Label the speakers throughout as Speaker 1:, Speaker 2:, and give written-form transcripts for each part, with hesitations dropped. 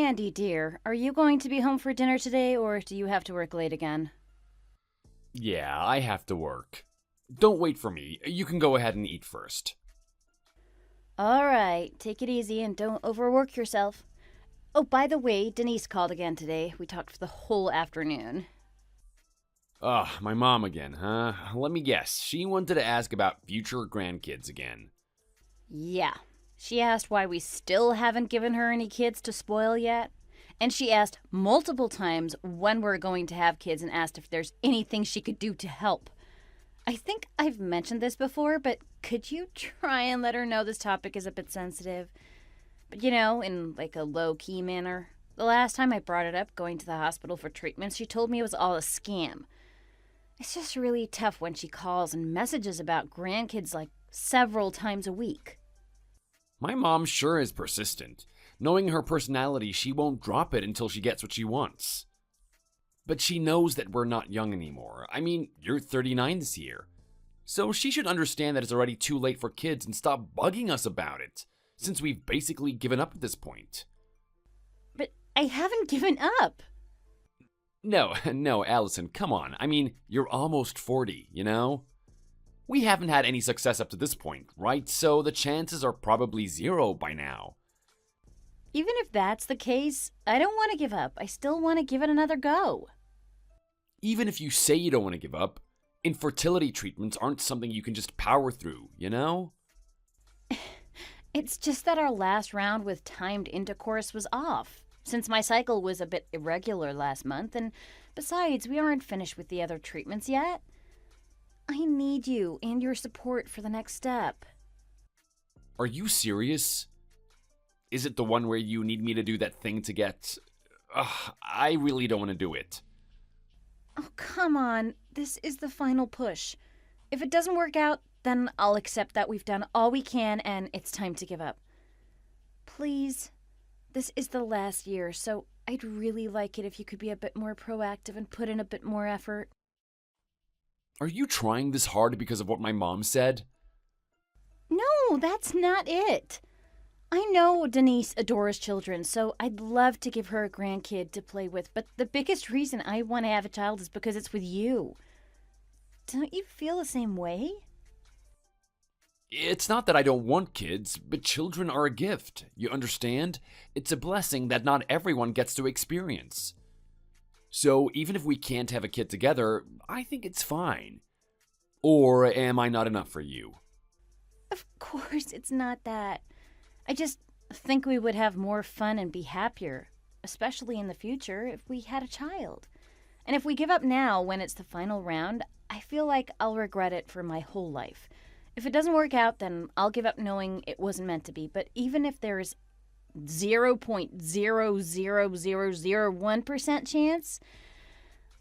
Speaker 1: Andy, dear, are you going to be home for dinner today, or do you have to work late again?
Speaker 2: Yeah, I have to work. Don't wait for me. You can go ahead and eat first.
Speaker 1: All right, take it easy and don't overwork yourself. Oh, by the way, Denise called again today. We talked for the whole afternoon.
Speaker 2: Ugh, my mom again, huh? Let me guess. She wanted to ask about future grandkids again.
Speaker 1: Yeah. She asked why we still haven't given her any kids to spoil yet. And she asked multiple times when we're going to have kids and asked if there's anything she could do to help. I think I've mentioned this before, but could you try and let her know this topic is a bit sensitive? But in like a low-key manner. The last time I brought it up, going to the hospital for treatments, she told me it was all a scam. It's just really tough when she calls and messages about grandkids like several times a week.
Speaker 2: My mom sure is persistent. Knowing her personality, she won't drop it until she gets what she wants. But she knows that we're not young anymore. I mean, you're 39 this year. So she should understand that it's already too late for kids and stop bugging us about it, since we've basically given up at this point.
Speaker 1: But I haven't given up.
Speaker 2: No, Allison, come on. I mean, you're almost 40, you know? We haven't had any success up to this point, right? So the chances are probably zero by now.
Speaker 1: Even if that's the case, I don't want to give up. I still want to give it another go.
Speaker 2: Even if you say you don't want to give up, infertility treatments aren't something you can just power through, you know?
Speaker 1: It's just that our last round with timed intercourse was off, since my cycle was a bit irregular last month, and besides, we aren't finished with the other treatments yet. I need you and your support for the next step.
Speaker 2: Are you serious? Is it the one where you need me to do that thing to get... I really don't want to do it.
Speaker 1: Oh, come on. This is the final push. If it doesn't work out, then I'll accept that we've done all we can and it's time to give up. Please. This is the last year, so I'd really like it if you could be a bit more proactive and put in a bit more effort.
Speaker 2: Are you trying this hard because of what my mom said?
Speaker 1: No, that's not it. I know Denise adores children, so I'd love to give her a grandkid to play with, but the biggest reason I want to have a child is because it's with you. Don't you feel the same way?
Speaker 2: It's not that I don't want kids, but children are a gift, you understand? It's a blessing that not everyone gets to experience. So even if we can't have a kid together, I think it's fine. Or am I not enough for you?
Speaker 1: Of course it's not that. I just think we would have more fun and be happier, especially in the future, if we had a child. And if we give up now when it's the final round, I feel like I'll regret it for my whole life. If it doesn't work out, then I'll give up knowing it wasn't meant to be. But even if there's 0.00001% chance,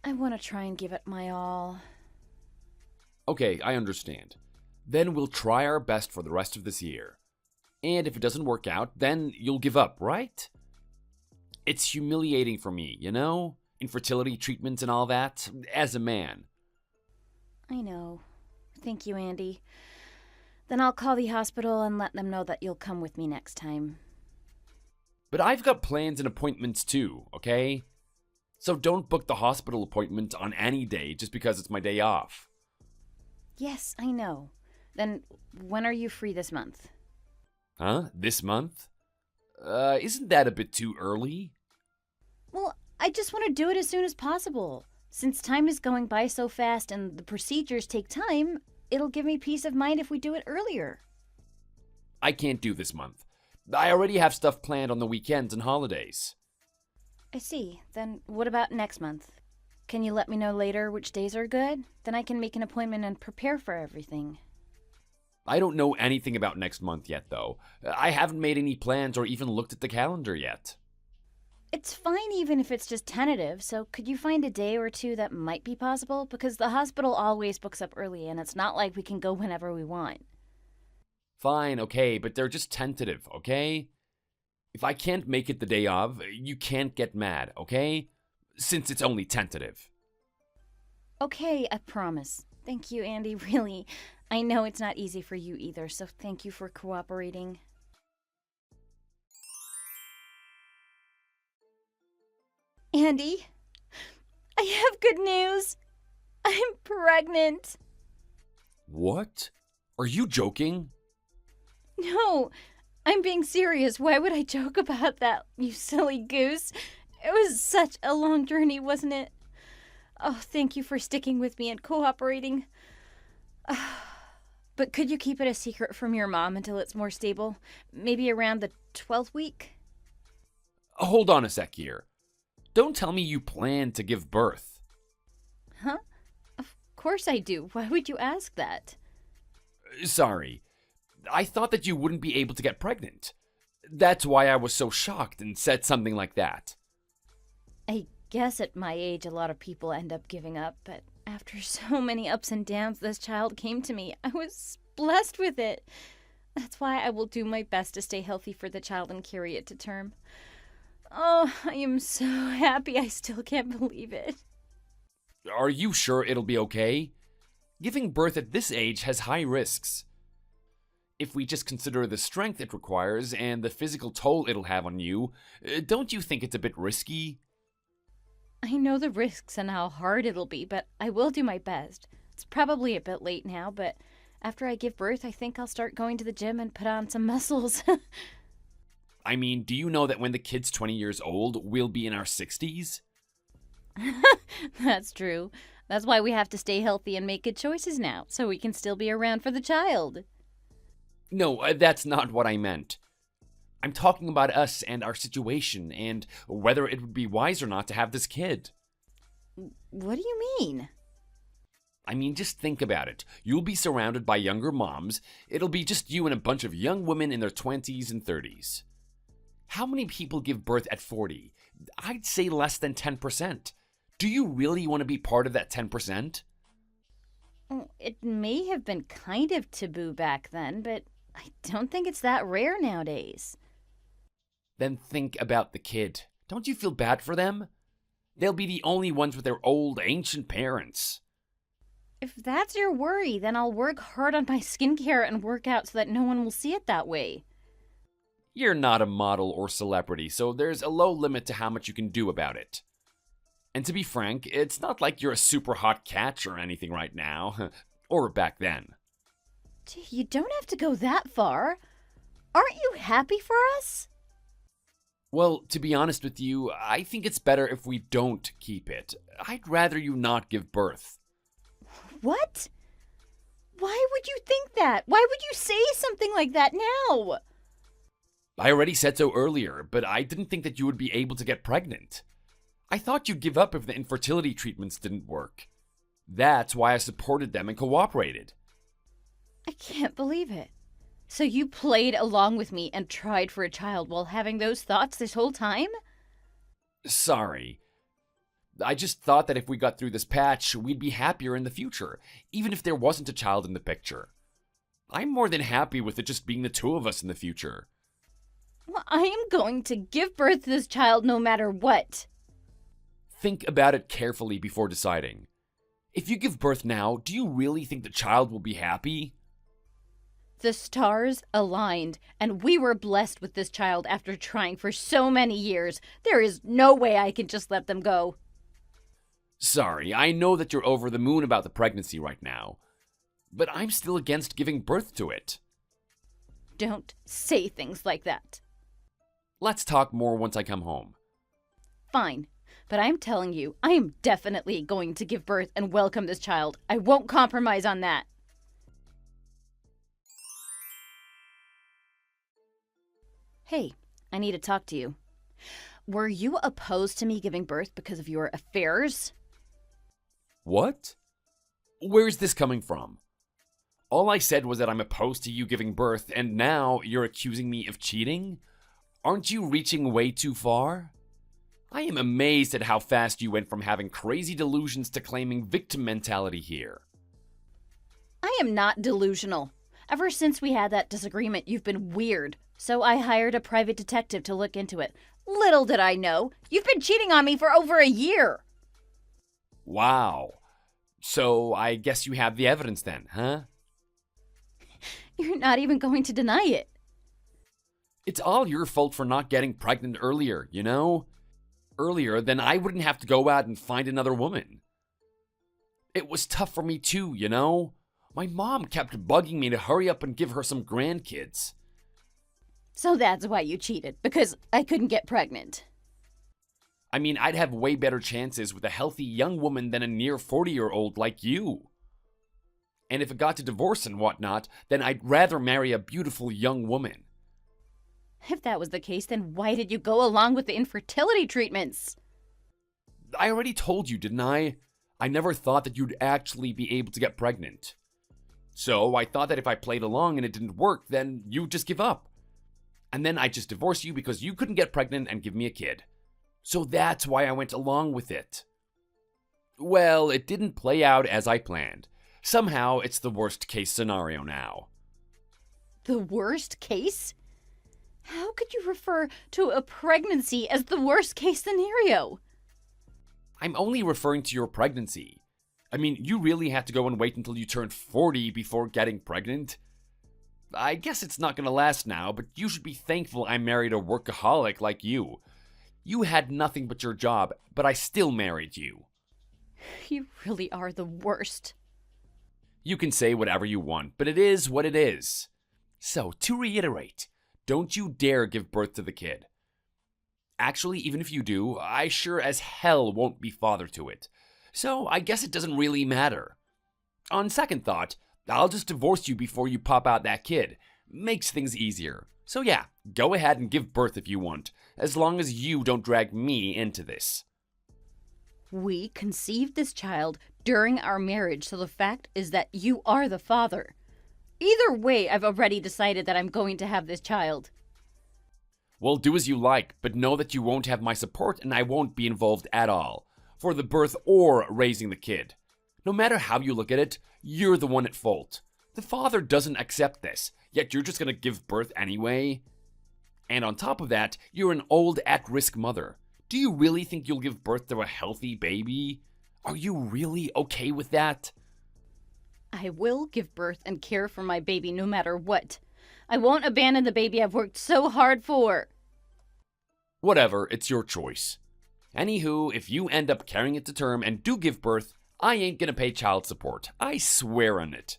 Speaker 1: I want to try and give it my all.
Speaker 2: Okay, I understand. Then we'll try our best for the rest of this year. And if it doesn't work out, then you'll give up, right? It's humiliating for me, you know? Infertility treatments and all that, as a man.
Speaker 1: I know. Thank you, Andy. Then I'll call the hospital and let them know that you'll come with me next time.
Speaker 2: But I've got plans and appointments too, okay? So don't book the hospital appointment on any day just because it's my day off.
Speaker 1: Yes, I know. Then when are you free this month?
Speaker 2: Huh? This month? Isn't that a bit too early?
Speaker 1: Well, I just want to do it as soon as possible. Since time is going by so fast and the procedures take time, it'll give me peace of mind if we do it earlier.
Speaker 2: I can't do this month. I already have stuff planned on the weekends and holidays.
Speaker 1: I see. Then what about next month? Can you let me know later which days are good? Then I can make an appointment and prepare for everything.
Speaker 2: I don't know anything about next month yet, though. I haven't made any plans or even looked at the calendar yet.
Speaker 1: It's fine even if it's just tentative, so could you find a day or two that might be possible? Because the hospital always books up early and it's not like we can go whenever we want.
Speaker 2: Fine, okay, but they're just tentative, okay? If I can't make it the day of, you can't get mad, okay? Since it's only tentative.
Speaker 1: Okay, I promise. Thank you, Andy, really. I know it's not easy for you either, so thank you for cooperating. Andy, I have good news. I'm pregnant.
Speaker 2: What? Are you joking?
Speaker 1: No, I'm being serious. Why would I joke about that, you silly goose? It was such a long journey, wasn't it? Oh, thank you for sticking with me and cooperating. But could you keep it a secret from your mom until it's more stable? Maybe around the 12th week?
Speaker 2: Hold on a sec here. Don't tell me you plan to give birth.
Speaker 1: Huh? Of course I do. Why would you ask that?
Speaker 2: Sorry. I thought that you wouldn't be able to get pregnant. That's why I was so shocked and said something like that.
Speaker 1: I guess at my age a lot of people end up giving up, but after so many ups and downs this child came to me, I was blessed with it. That's why I will do my best to stay healthy for the child and carry it to term. Oh, I am so happy. I still can't believe it.
Speaker 2: Are you sure it'll be okay? Giving birth at this age has high risks. If we just consider the strength it requires and the physical toll it'll have on you, don't you think it's a bit risky?
Speaker 1: I know the risks and how hard it'll be, but I will do my best. It's probably a bit late now, but after I give birth, I think I'll start going to the gym and put on some muscles.
Speaker 2: I mean, do you know that when the kid's 20 years old, we'll be in our 60s?
Speaker 1: That's true. That's why we have to stay healthy and make good choices now, so we can still be around for the child.
Speaker 2: No, that's not what I meant. I'm talking about us and our situation and whether it would be wise or not to have this kid.
Speaker 1: What do you mean?
Speaker 2: I mean, just think about it. You'll be surrounded by younger moms. It'll be just you and a bunch of young women in their 20s and 30s. How many people give birth at 40? I'd say less than 10%. Do you really want to be part of that 10%?
Speaker 1: It may have been kind of taboo back then, but I don't think it's that rare nowadays.
Speaker 2: Then think about the kid. Don't you feel bad for them? They'll be the only ones with their old, ancient parents.
Speaker 1: If that's your worry, then I'll work hard on my skincare and work out so that no one will see it that way.
Speaker 2: You're not a model or celebrity, so there's a low limit to how much you can do about it. And to be frank, it's not like you're a super hot catch or anything right now. Or back then.
Speaker 1: Gee, you don't have to go that far. Aren't you happy for us?
Speaker 2: Well, to be honest with you, I think it's better if we don't keep it. I'd rather you not give birth.
Speaker 1: What? Why would you think that? Why would you say something like that now?
Speaker 2: I already said so earlier, but I didn't think that you would be able to get pregnant. I thought you'd give up if the infertility treatments didn't work. That's why I supported them and cooperated.
Speaker 1: I can't believe it. So you played along with me and tried for a child while having those thoughts this whole time?
Speaker 2: Sorry. I just thought that if we got through this patch, we'd be happier in the future, even if there wasn't a child in the picture. I'm more than happy with it just being the two of us in the future.
Speaker 1: Well, I am going to give birth to this child no matter what.
Speaker 2: Think about it carefully before deciding. If you give birth now, do you really think the child will be happy?
Speaker 1: The stars aligned, and we were blessed with this child after trying for so many years. There is no way I can just let them go.
Speaker 2: Sorry, I know that you're over the moon about the pregnancy right now, but I'm still against giving birth to it.
Speaker 1: Don't say things like that.
Speaker 2: Let's talk more once I come home.
Speaker 1: Fine, but I'm telling you, I am definitely going to give birth and welcome this child. I won't compromise on that. Hey, I need to talk to you. Were you opposed to me giving birth because of your affairs?
Speaker 2: What? Where's this coming from? All I said was that I'm opposed to you giving birth, and now you're accusing me of cheating? Aren't you reaching way too far? I am amazed at how fast you went from having crazy delusions to claiming victim mentality here.
Speaker 1: I am not delusional. Ever since we had that disagreement, you've been weird. So I hired a private detective to look into it. Little did I know, you've been cheating on me for over a year.
Speaker 2: Wow. So I guess you have the evidence then, huh?
Speaker 1: You're not even going to deny it.
Speaker 2: It's all your fault for not getting pregnant earlier, you know? earlier, then I wouldn't have to go out and find another woman. It was tough for me too, you know? My mom kept bugging me to hurry up and give her some grandkids.
Speaker 1: So that's why you cheated, because I couldn't get pregnant.
Speaker 2: I mean, I'd have way better chances with a healthy young woman than a near 40-year-old like you. And if it got to divorce and whatnot, then I'd rather marry a beautiful young woman.
Speaker 1: If that was the case, then why did you go along with the infertility treatments?
Speaker 2: I already told you, didn't I? I never thought that you'd actually be able to get pregnant. So I thought that if I played along and it didn't work, then you'd just give up. And then I'd just divorce you because you couldn't get pregnant and give me a kid. So that's why I went along with it. Well, it didn't play out as I planned. Somehow, it's the worst case scenario now.
Speaker 1: The worst case? How could you refer to a pregnancy as the worst case scenario?
Speaker 2: I'm only referring to your pregnancy. I mean, you really had to go and wait until you turned 40 before getting pregnant? I guess it's not gonna last now, but you should be thankful I married a workaholic like you. You had nothing but your job, but I still married you.
Speaker 1: You really are the worst.
Speaker 2: You can say whatever you want, but it is what it is. So, to reiterate, don't you dare give birth to the kid. Actually, even if you do, I sure as hell won't be father to it. So, I guess it doesn't really matter. On second thought, I'll just divorce you before you pop out that kid. Makes things easier. So yeah, go ahead and give birth if you want, as long as you don't drag me into this.
Speaker 1: We conceived this child during our marriage, so the fact is that you are the father. Either way, I've already decided that I'm going to have this child.
Speaker 2: Well, do as you like, but know that you won't have my support and I won't be involved at all, for the birth or raising the kid. No matter how you look at it, you're the one at fault. The father doesn't accept this, yet you're just gonna give birth anyway? And on top of that, you're an old at-risk mother. Do you really think you'll give birth to a healthy baby? Are you really okay with that?
Speaker 1: I will give birth and care for my baby no matter what. I won't abandon the baby I've worked so hard for.
Speaker 2: Whatever, it's your choice. Anywho, if you end up carrying it to term and do give birth, I ain't gonna pay child support. I swear on it.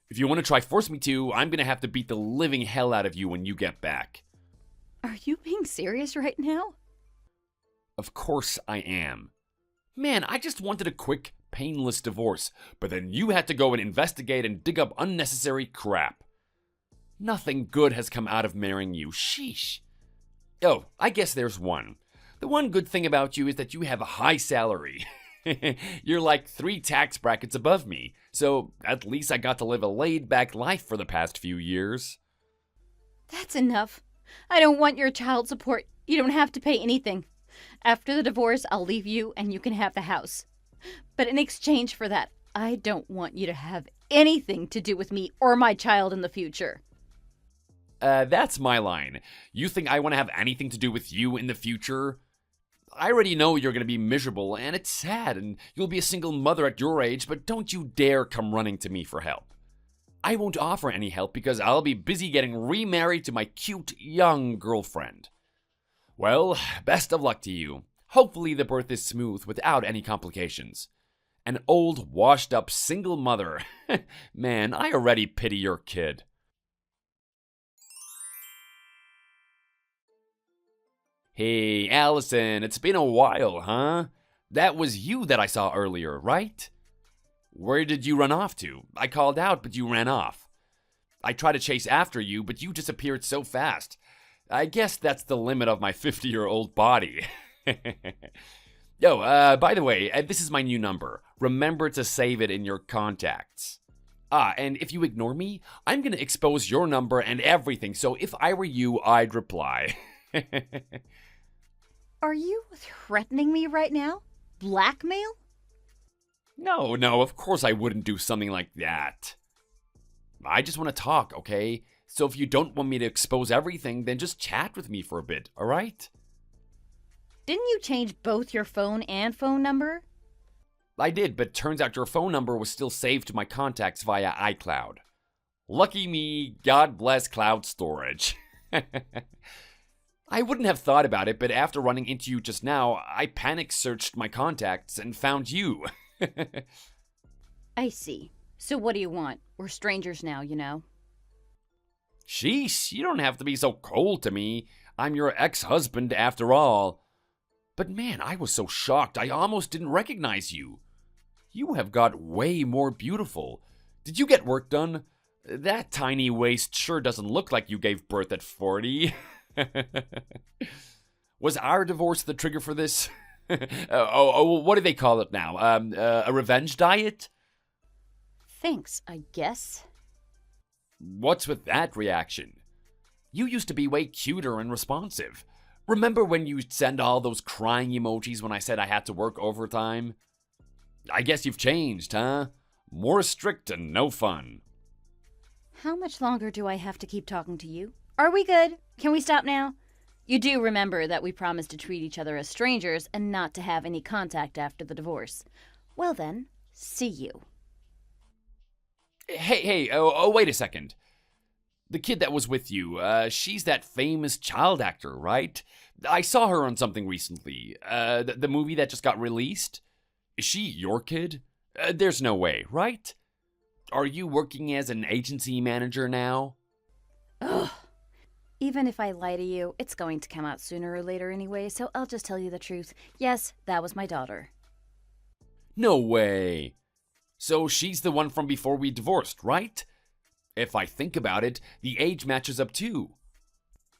Speaker 2: If you want to try force me to, I'm gonna have to beat the living hell out of you when you get back.
Speaker 1: Are you being serious right now?
Speaker 2: Of course I am. Man, I just wanted a quick, painless divorce, but then you had to go and investigate and dig up unnecessary crap. Nothing good has come out of marrying you, sheesh. Oh, I guess there's one. The one good thing about you is that you have a high salary. You're like 3 tax brackets above me, so at least I got to live a laid-back life for the past few years.
Speaker 1: That's enough. I don't want your child support. You don't have to pay anything. After the divorce, I'll leave you and you can have the house. But in exchange for that, I don't want you to have anything to do with me or my child in the future.
Speaker 2: That's my line. You think I want to have anything to do with you in the future? I already know you're going to be miserable, and it's sad, and you'll be a single mother at your age, but don't you dare come running to me for help. I won't offer any help because I'll be busy getting remarried to my cute, young girlfriend. Well, best of luck to you. Hopefully the birth is smooth without any complications. An old, washed-up single mother. Man, I already pity your kid. Hey, Allison, it's been a while, huh? That was you that I saw earlier, right? Where did you run off to? I called out, but you ran off. I tried to chase after you, but you disappeared so fast. I guess that's the limit of my 50-year-old body. Yo, by the way, this is my new number. Remember to save it in your contacts. And if you ignore me, I'm gonna expose your number and everything, so if I were you, I'd reply.
Speaker 1: Are you threatening me right now? Blackmail?
Speaker 2: No, of course I wouldn't do something like that. I just want to talk, okay? So if you don't want me to expose everything, then just chat with me for a bit, alright?
Speaker 1: Didn't you change both your phone and phone number?
Speaker 2: I did, but turns out your phone number was still saved to my contacts via iCloud. Lucky me, God bless cloud storage. I wouldn't have thought about it, but after running into you just now, I panic searched my contacts and found you.
Speaker 1: I see. So what do you want? We're strangers now, you know.
Speaker 2: Sheesh, you don't have to be so cold to me. I'm your ex-husband after all. But man, I was so shocked I almost didn't recognize you. You have got way more beautiful. Did you get work done? That tiny waist sure doesn't look like you gave birth at 40. Was our divorce the trigger for this? What do they call it now? A revenge diet?
Speaker 1: Thanks, I guess.
Speaker 2: What's with that reaction? You used to be way cuter and responsive. Remember when you send all those crying emojis when I said I had to work overtime? I guess you've changed, huh? More strict and no fun.
Speaker 1: How much longer do I have to keep talking to you? Are we good? Can we stop now? You do remember that we promised to treat each other as strangers and not to have any contact after the divorce. Well then, see you.
Speaker 2: Hey, wait a second. The kid that was with you, she's that famous child actor, right? I saw her on something recently. The movie that just got released? Is she your kid? There's no way, right? Are you working as an agency manager now?
Speaker 1: Ugh. Even if I lie to you, it's going to come out sooner or later anyway, so I'll just tell you the truth. Yes, that was my daughter.
Speaker 2: No way. So she's the one from before we divorced, right? If I think about it, the age matches up too.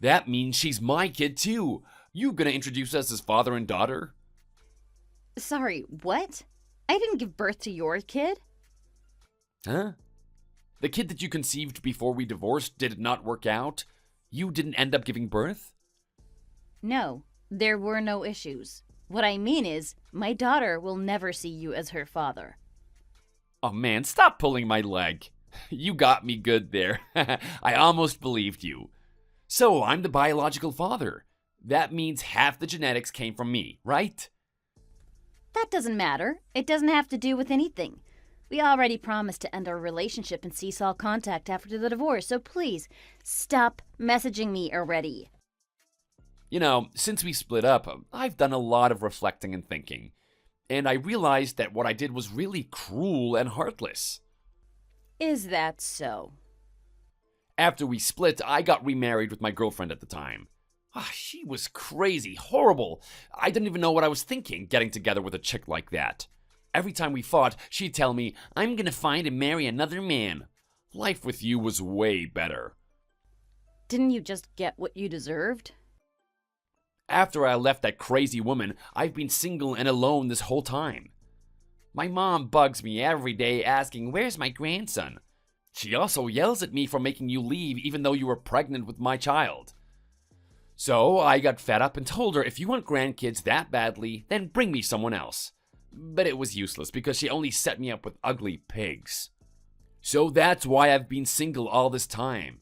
Speaker 2: That means she's my kid too. You gonna introduce us as father and daughter?
Speaker 1: Sorry, what? I didn't give birth to your kid?
Speaker 2: Huh? The kid that you conceived before we divorced, did it not work out? You didn't end up giving birth?
Speaker 1: No, there were no issues. What I mean is, my daughter will never see you as her father.
Speaker 2: Oh man, stop pulling my leg. You got me good there. I almost believed you. So I'm the biological father. That means half the genetics came from me, right?
Speaker 1: That doesn't matter. It doesn't have to do with anything. We already promised to end our relationship and cease all contact after the divorce, so please, stop messaging me already.
Speaker 2: You know, since we split up, I've done a lot of reflecting and thinking. And I realized that what I did was really cruel and heartless.
Speaker 1: Is that so?
Speaker 2: After we split, I got remarried with my girlfriend at the time. She was crazy, horrible. I didn't even know what I was thinking, getting together with a chick like that. Every time we fought, she'd tell me, I'm gonna find and marry another man. Life with you was way better.
Speaker 1: Didn't you just get what you deserved?
Speaker 2: After I left that crazy woman, I've been single and alone this whole time. My mom bugs me every day asking, where's my grandson? She also yells at me for making you leave even though you were pregnant with my child. So I got fed up and told her, if you want grandkids that badly, then bring me someone else. But it was useless because she only set me up with ugly pigs. So that's why I've been single all this time.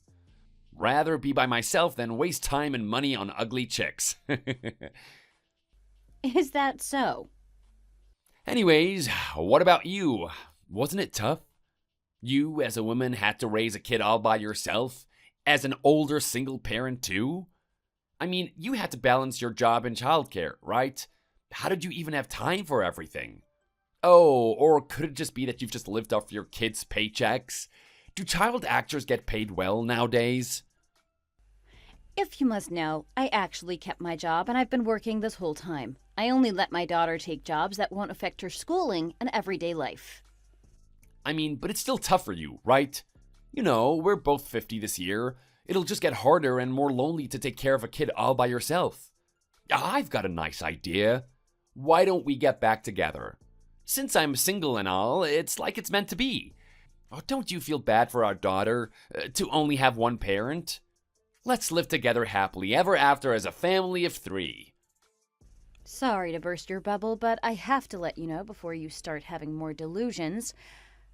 Speaker 2: Rather be by myself than waste time and money on ugly chicks.
Speaker 1: Is that so?
Speaker 2: Anyways, what about you? Wasn't it tough? You, as a woman, had to raise a kid all by yourself? As an older single parent, too? I mean, you had to balance your job and childcare, right? How did you even have time for everything? Oh, or could it just be that you've just lived off your kids' paychecks? Do child actors get paid well nowadays?
Speaker 1: If you must know, I actually kept my job and I've been working this whole time. I only let my daughter take jobs that won't affect her schooling and everyday life.
Speaker 2: I mean, but it's still tough for you, right? You know, we're both 50 this year. It'll just get harder and more lonely to take care of a kid all by yourself. I've got a nice idea. Why don't we get back together? Since I'm single and all, it's like it's meant to be. Oh, don't you feel bad for our daughter to only have one parent? Let's live together happily ever after as a family of 3.
Speaker 1: Sorry to burst your bubble, but I have to let you know before you start having more delusions.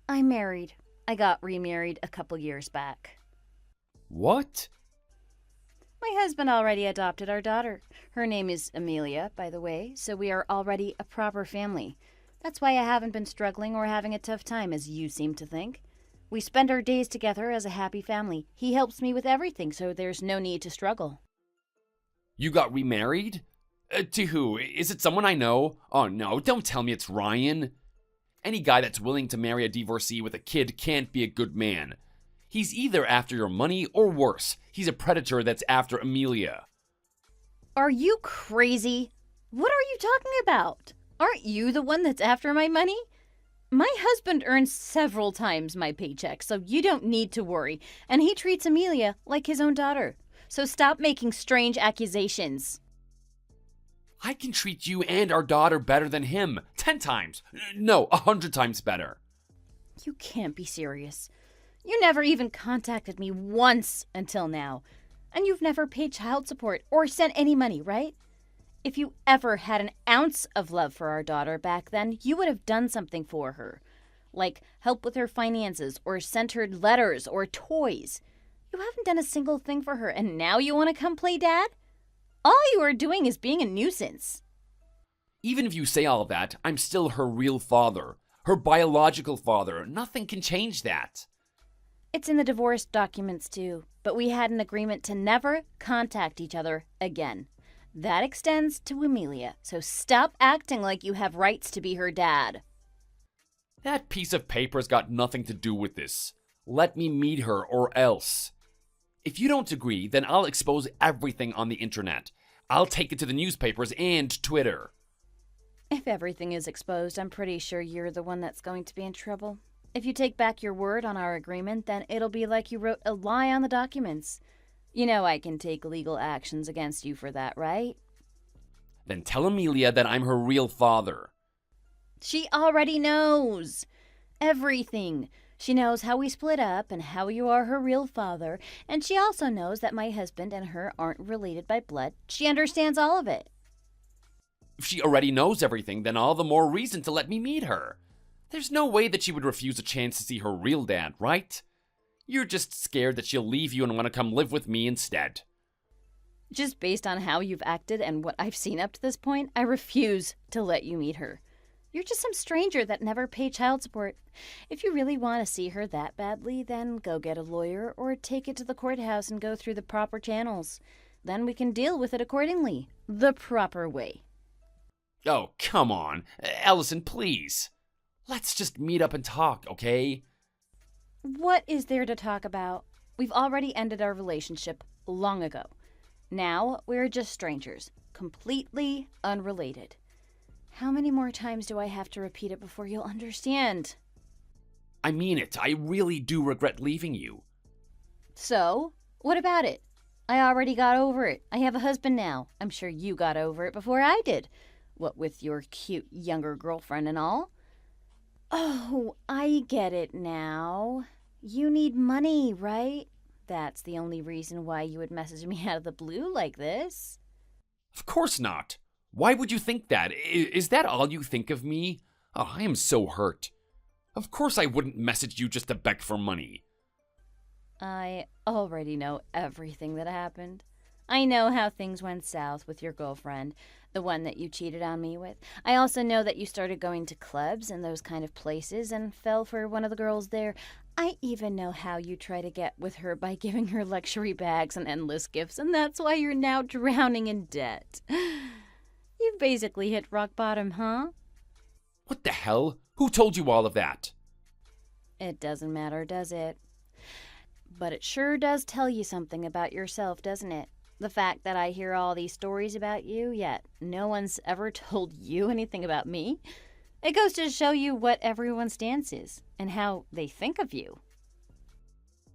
Speaker 1: I'm married. I got remarried a couple years back.
Speaker 2: What?
Speaker 1: My husband already adopted our daughter. Her name is Amelia, by the way, so we are already a proper family. That's why I haven't been struggling or having a tough time, as you seem to think. We spend our days together as a happy family. He helps me with everything, so there's no need to struggle.
Speaker 2: You got remarried? To who? Is it someone I know? Oh no, don't tell me it's Ryan. Any guy that's willing to marry a divorcee with a kid can't be a good man. He's either after your money or worse, he's a predator that's after Amelia.
Speaker 1: Are you crazy? What are you talking about? Aren't you the one that's after my money? My husband earns several times my paycheck, so you don't need to worry. And he treats Amelia like his own daughter. So stop making strange accusations.
Speaker 2: I can treat you and our daughter better than him. 10 times. No, 100 times better.
Speaker 1: You can't be serious. You never even contacted me once until now. And you've never paid child support or sent any money, right? If you ever had an ounce of love for our daughter back then, you would have done something for her. Like help with her finances or sent her letters or toys. You haven't done a single thing for her, and now you want to come play dad? All you are doing is being a nuisance.
Speaker 2: Even if you say all that, I'm still her real father. Her biological father. Nothing can change that.
Speaker 1: It's in the divorce documents too, but we had an agreement to never contact each other again. That extends to Amelia, so stop acting like you have rights to be her dad.
Speaker 2: That piece of paper's got nothing to do with this. Let me meet her or else. If you don't agree, then I'll expose everything on the internet. I'll take it to the newspapers and Twitter.
Speaker 1: If everything is exposed, I'm pretty sure you're the one that's going to be in trouble. If you take back your word on our agreement, then it'll be like you wrote a lie on the documents. You know I can take legal actions against you for that, right?
Speaker 2: Then tell Amelia that I'm her real father.
Speaker 1: She already knows everything. She knows how we split up and how you are her real father, and she also knows that my husband and her aren't related by blood. She understands all of it.
Speaker 2: If she already knows everything, then all the more reason to let me meet her. There's no way that she would refuse a chance to see her real dad, right? You're just scared that she'll leave you and want to come live with me instead.
Speaker 1: Just based on how you've acted and what I've seen up to this point, I refuse to let you meet her. You're just some stranger that never paid child support. If you really want to see her that badly, then go get a lawyer or take it to the courthouse and go through the proper channels. Then we can deal with it accordingly, the proper way.
Speaker 2: Oh, come on. Allison, please. Let's just meet up and talk, okay?
Speaker 1: What is there to talk about? We've already ended our relationship long ago. Now we're just strangers, completely unrelated. How many more times do I have to repeat it before you'll understand?
Speaker 2: I mean it. I really do regret leaving you.
Speaker 1: So, what about it? I already got over it. I have a husband now. I'm sure you got over it before I did. What with your cute younger girlfriend and all. Oh, I get it now. You need money, right? That's the only reason why you would message me out of the blue like this.
Speaker 2: Of course not. Why would you think that? Is that all you think of me? Oh, I am so hurt. Of course I wouldn't message you just to beg for money.
Speaker 1: I already know everything that happened. I know how things went south with your girlfriend, the one that you cheated on me with. I also know that you started going to clubs and those kind of places and fell for one of the girls there. I even know how you try to get with her by giving her luxury bags and endless gifts, and that's why you're now drowning in debt. You basically hit rock bottom, huh?
Speaker 2: What the hell? Who told you all of that?
Speaker 1: It doesn't matter, does it? But it sure does tell you something about yourself, doesn't it? The fact that I hear all these stories about you, yet no one's ever told you anything about me. It goes to show you what everyone's stance is and how they think of you.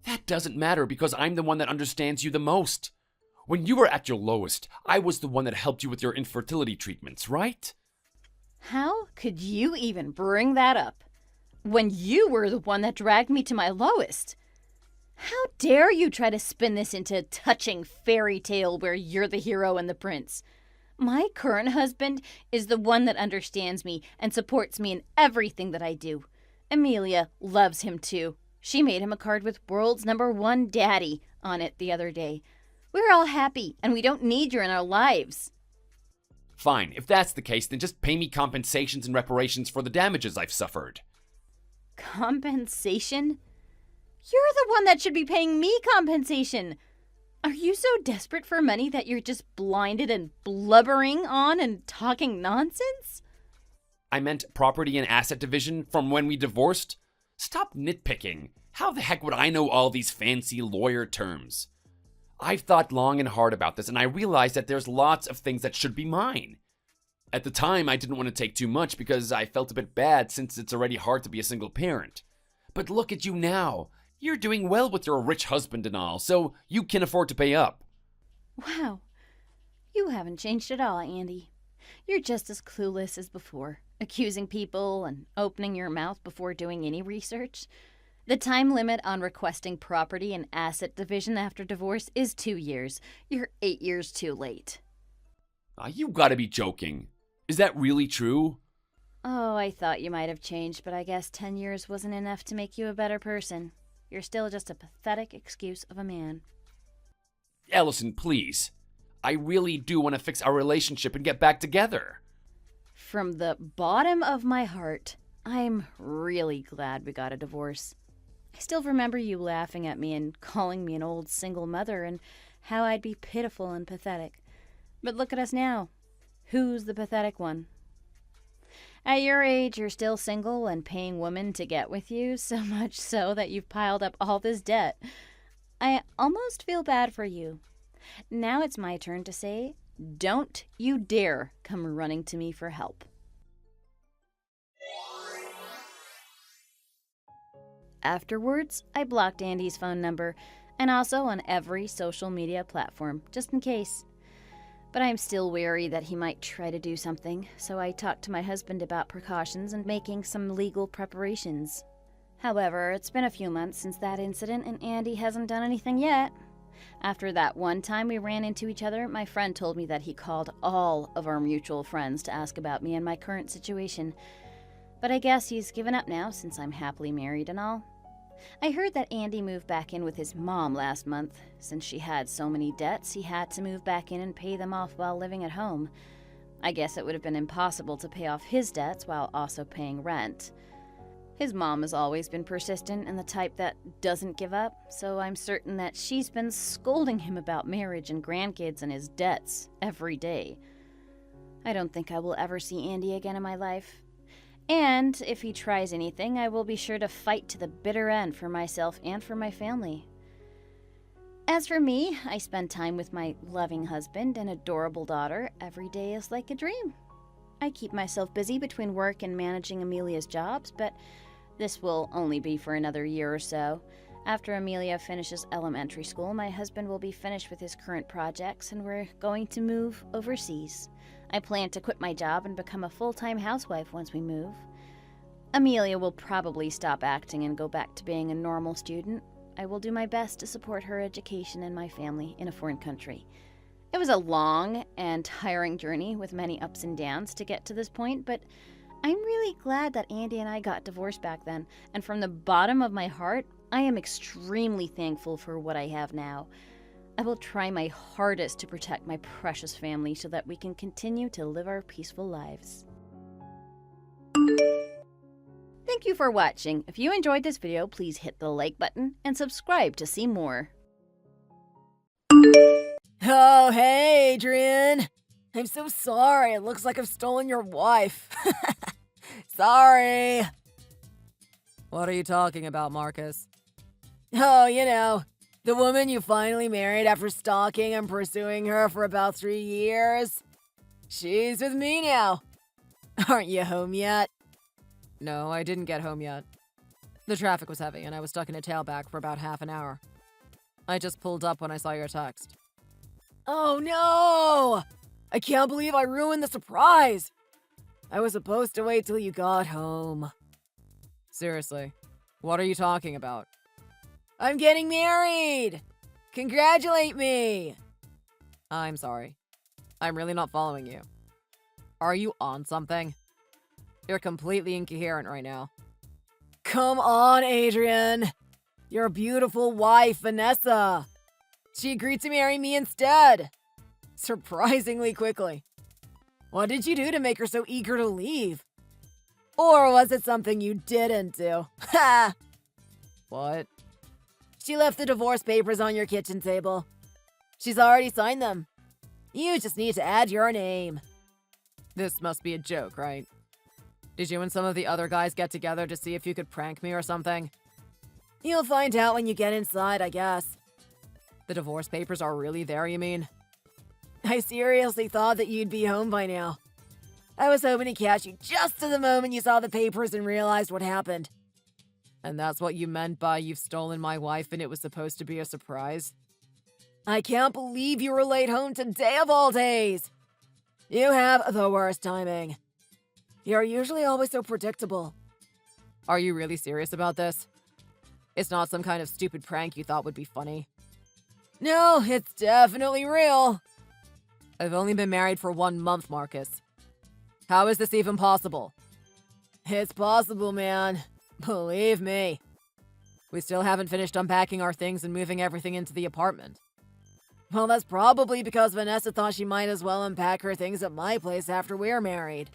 Speaker 2: That doesn't matter because I'm the one that understands you the most. When you were at your lowest, I was the one that helped you with your infertility treatments, right?
Speaker 1: How could you even bring that up when you were the one that dragged me to my lowest? How dare you try to spin this into a touching fairy tale where you're the hero and the prince? My current husband is the one that understands me and supports me in everything that I do. Amelia loves him too. She made him a card with "World's #1 Daddy" on it the other day. We're all happy, and we don't need you in our lives.
Speaker 2: Fine, if that's the case, then just pay me compensations and reparations for the damages I've suffered.
Speaker 1: Compensation? You're the one that should be paying me compensation. Are you so desperate for money that you're just blinded and blubbering on and talking nonsense?
Speaker 2: I meant property and asset division from when we divorced. Stop nitpicking. How the heck would I know all these fancy lawyer terms? I've thought long and hard about this, and I realized that there's lots of things that should be mine. At the time, I didn't want to take too much because I felt a bit bad since it's already hard to be a single parent. But look at you now. You're doing well with your rich husband and all, so you can afford to pay up.
Speaker 1: Wow, you haven't changed at all, Andy. You're just as clueless as before, accusing people and opening your mouth before doing any research. The time limit on requesting property and asset division after divorce is 2 years. You're 8 years too late.
Speaker 2: You gotta be joking. Is that really true?
Speaker 1: Oh, I thought you might have changed, but I guess 10 years wasn't enough to make you a better person. You're still just a pathetic excuse of a man.
Speaker 2: Ellison, please. I really do want to fix our relationship and get back together.
Speaker 1: From the bottom of my heart, I'm really glad we got a divorce. I still remember you laughing at me and calling me an old single mother and how I'd be pitiful and pathetic. But look at us now. Who's the pathetic one? At your age, you're still single and paying women to get with you, so much so that you've piled up all this debt. I almost feel bad for you. Now it's my turn to say, don't you dare come running to me for help. Afterwards, I blocked Andy's phone number and also on every social media platform, just in case. But I'm still wary that he might try to do something, so I talked to my husband about precautions and making some legal preparations. However, it's been a few months since that incident and Andy hasn't done anything yet. After that one time we ran into each other, my friend told me that he called all of our mutual friends to ask about me and my current situation. But I guess he's given up now since I'm happily married and all. I heard that Andy moved back in with his mom last month. Since she had so many debts, he had to move back in and pay them off while living at home. I guess it would have been impossible to pay off his debts while also paying rent. His mom has always been persistent and the type that doesn't give up, so I'm certain that she's been scolding him about marriage and grandkids and his debts every day. I don't think I will ever see Andy again in my life. And if he tries anything, I will be sure to fight to the bitter end for myself and for my family. As for me, I spend time with my loving husband and adorable daughter. Every day is like a dream. I keep myself busy between work and managing Amelia's jobs, but this will only be for another year or so. After Amelia finishes elementary school, my husband will be finished with his current projects and we're going to move overseas. I plan to quit my job and become a full-time housewife once we move. Amelia will probably stop acting and go back to being a normal student. I will do my best to support her education and my family in a foreign country. It was a long and tiring journey with many ups and downs to get to this point, but I'm really glad that Andy and I got divorced back then, and from the bottom of my heart, I am extremely thankful for what I have now. I will try my hardest to protect my precious family so that we can continue to live our peaceful lives. Thank you for watching. If you enjoyed this video, please hit the like button and subscribe to see more.
Speaker 3: Oh, hey, Adrian. I'm so sorry. It looks like I've stolen your wife. Sorry. What are you talking about, Marcus? Oh, you know, the woman you finally married after stalking and pursuing her for about 3 years. She's with me now. Aren't you home yet? No, I didn't get home yet. The traffic was heavy and I was stuck in a tailback for about half an hour. I just pulled up when I saw your text. Oh no! I can't believe I ruined the surprise! I was supposed to wait till you got home. Seriously, what are you talking about? I'm getting married! Congratulate me! I'm sorry. I'm really not following you. Are you on something? You're completely incoherent right now. Come on, Adrian! Your beautiful wife, Vanessa! She agreed to marry me instead! Surprisingly quickly. What did you do to make her so eager to leave? Or was it something you didn't do? Ha! What? She left the divorce papers on your kitchen table. She's already signed them. You just need to add your name. This must be a joke, right? Did you and some of the other guys get together to see if you could prank me or something? You'll find out when you get inside, I guess. The divorce papers are really there, you mean? I seriously thought that you'd be home by now. I was hoping to catch you just at the moment you saw the papers and realized what happened. And that's what you meant by you've stolen my wife and it was supposed to be a surprise? I can't believe you were late home today of all days. You have the worst timing. You're usually always so predictable. Are you really serious about this? It's not some kind of stupid prank you thought would be funny. No, it's definitely real. I've only been married for 1 month, Marcus. How is this even possible? It's possible, man. Believe me. We still haven't finished unpacking our things and moving everything into the apartment. Well, that's probably because Vanessa thought she might as well unpack her things at my place after we're married.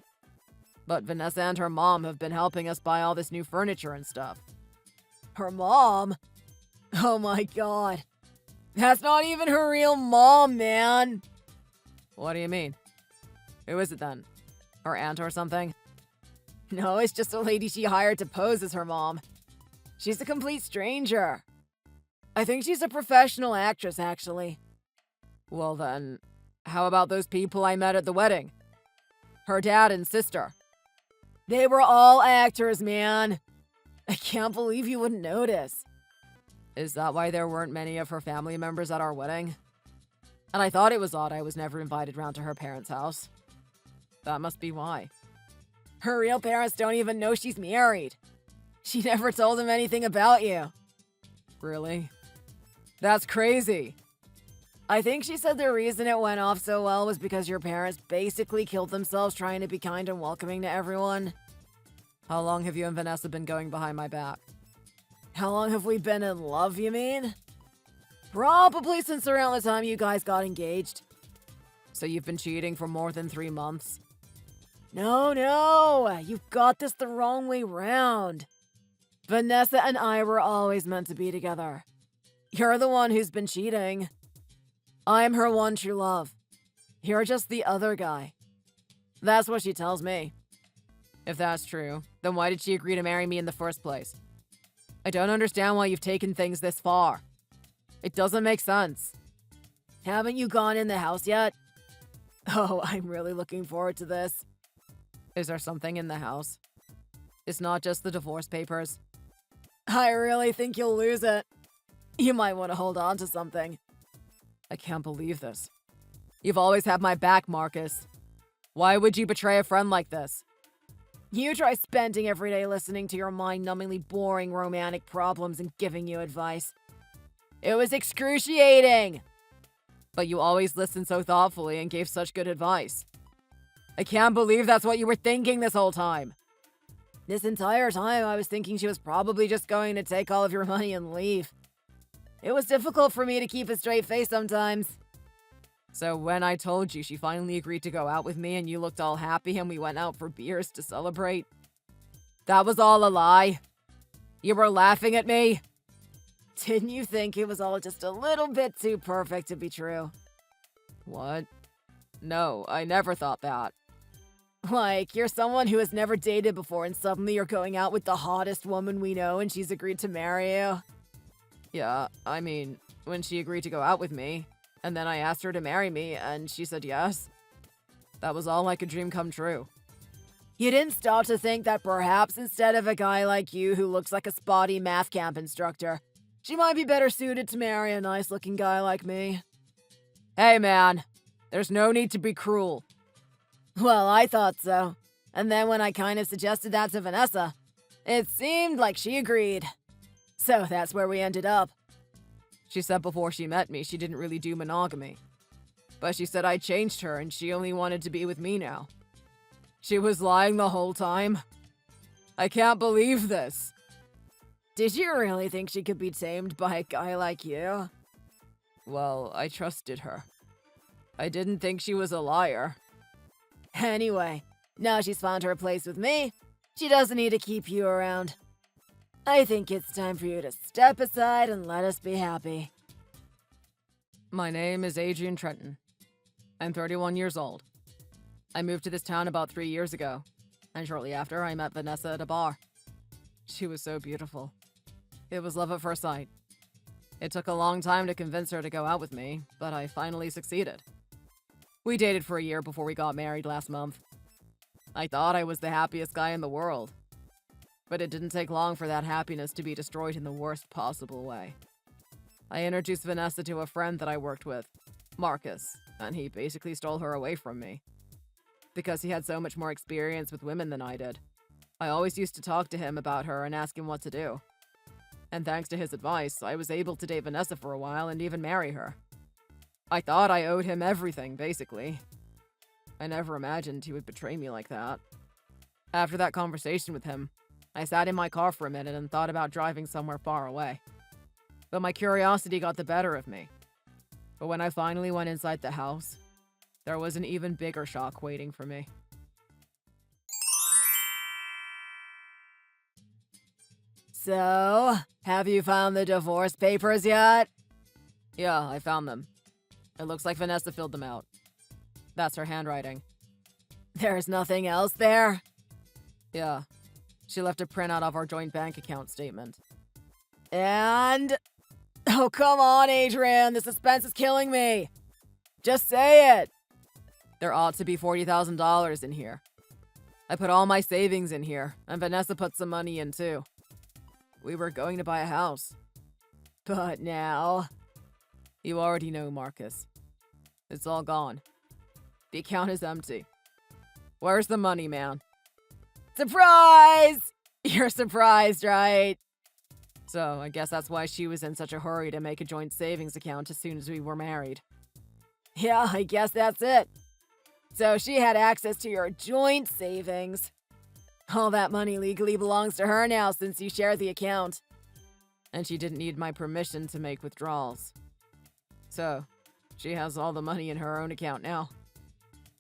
Speaker 3: But Vanessa and her mom have been helping us buy all this new furniture and stuff. Her mom? Oh my god. That's not even her real mom, man. What do you mean? Who is it then? Her aunt or something? No, it's just a lady she hired to pose as her mom. She's a complete stranger. I think she's a professional actress, actually. Well then, how about those people I met at the wedding? Her dad and sister. They were all actors, man. I can't believe you wouldn't notice. Is that why there weren't many of her family members at our wedding? And I thought it was odd I was never invited round to her parents' house. That must be why. Her real parents don't even know she's married. She never told them anything about you. Really? That's crazy. I think she said the reason it went off so well was because your parents basically killed themselves trying to be kind and welcoming to everyone. How long have you and Vanessa been going behind my back? How long have we been in love, you mean? Probably since around the time you guys got engaged. So you've been cheating for more than 3 months? No, you've got this the wrong way round. Vanessa and I were always meant to be together. You're the one who's been cheating. I'm her one true love. You're just the other guy. That's what she tells me. If that's true, then why did she agree to marry me in the first place? I don't understand why you've taken things this far. It doesn't make sense. Haven't you gone in the house yet? Oh, I'm really looking forward to this. Is there something in the house? It's not just the divorce papers. I really think you'll lose it. You might want to hold on to something. I can't believe this. You've always had my back, Marcus. Why would you betray a friend like this? You try spending every day listening to your mind-numbingly boring romantic problems and giving you advice. It was excruciating! But you always listened so thoughtfully and gave such good advice. I can't believe that's what you were thinking this whole time. This entire time, I was thinking she was probably just going to take all of your money and leave. It was difficult for me to keep a straight face sometimes. So when I told you she finally agreed to go out with me and you looked all happy and we went out for beers to celebrate, that was all a lie? You were laughing at me? Didn't you think it was all just a little bit too perfect to be true? What? No, I never thought that. Like, you're someone who has never dated before and suddenly you're going out with the hottest woman we know and she's agreed to marry you? Yeah, I mean, when she agreed to go out with me, and then I asked her to marry me, and she said yes. That was all like a dream come true. You didn't stop to think that perhaps instead of a guy like you who looks like a spotty math camp instructor, she might be better suited to marry a nice-looking guy like me? Hey, man, there's no need to be cruel. Well, I thought so. And then when I kind of suggested that to Vanessa, it seemed like she agreed. So that's where we ended up. She said before she met me she didn't really do monogamy. But she said I changed her and she only wanted to be with me now. She was lying the whole time. I can't believe this. Did you really think she could be tamed by a guy like you? Well, I trusted her. I didn't think she was a liar. Anyway, now she's found her place with me. She doesn't need to keep you around. I think it's time for you to step aside and let us be happy. My name is Adrian Trenton. I'm 31 years old. I moved to this town about 3 years ago, and shortly after, I met Vanessa at a bar. She was so beautiful. It was love at first sight. It took a long time to convince her to go out with me, but I finally succeeded. We dated for a year before we got married last month. I thought I was the happiest guy in the world, but it didn't take long for that happiness to be destroyed in the worst possible way. I introduced Vanessa to a friend that I worked with, Marcus, and he basically stole her away from me. Because he had so much more experience with women than I did, I always used to talk to him about her and ask him what to do. And thanks to his advice, I was able to date Vanessa for a while and even marry her. I thought I owed him everything, basically. I never imagined he would betray me like that. After that conversation with him, I sat in my car for a minute and thought about driving somewhere far away. But my curiosity got the better of me. But when I finally went inside the house, there was an even bigger shock waiting for me. So, have you found the divorce papers yet? Yeah, I found them. It looks like Vanessa filled them out. That's her handwriting. There's nothing else there? Yeah. She left a printout of our joint bank account statement. And? Oh, come on, Adrian. The suspense is killing me. Just say it. There ought to be $40,000 in here. I put all my savings in here, and Vanessa put some money in too. We were going to buy a house. But now... You already know, Marcus. It's all gone. The account is empty. Where's the money, man? Surprise! You're surprised, right? So, I guess that's why she was in such a hurry to make a joint savings account as soon as we were married. Yeah, I guess that's it. So she had access to your joint savings. All that money legally belongs to her now since you share the account. And she didn't need my permission to make withdrawals. So, she has all the money in her own account now.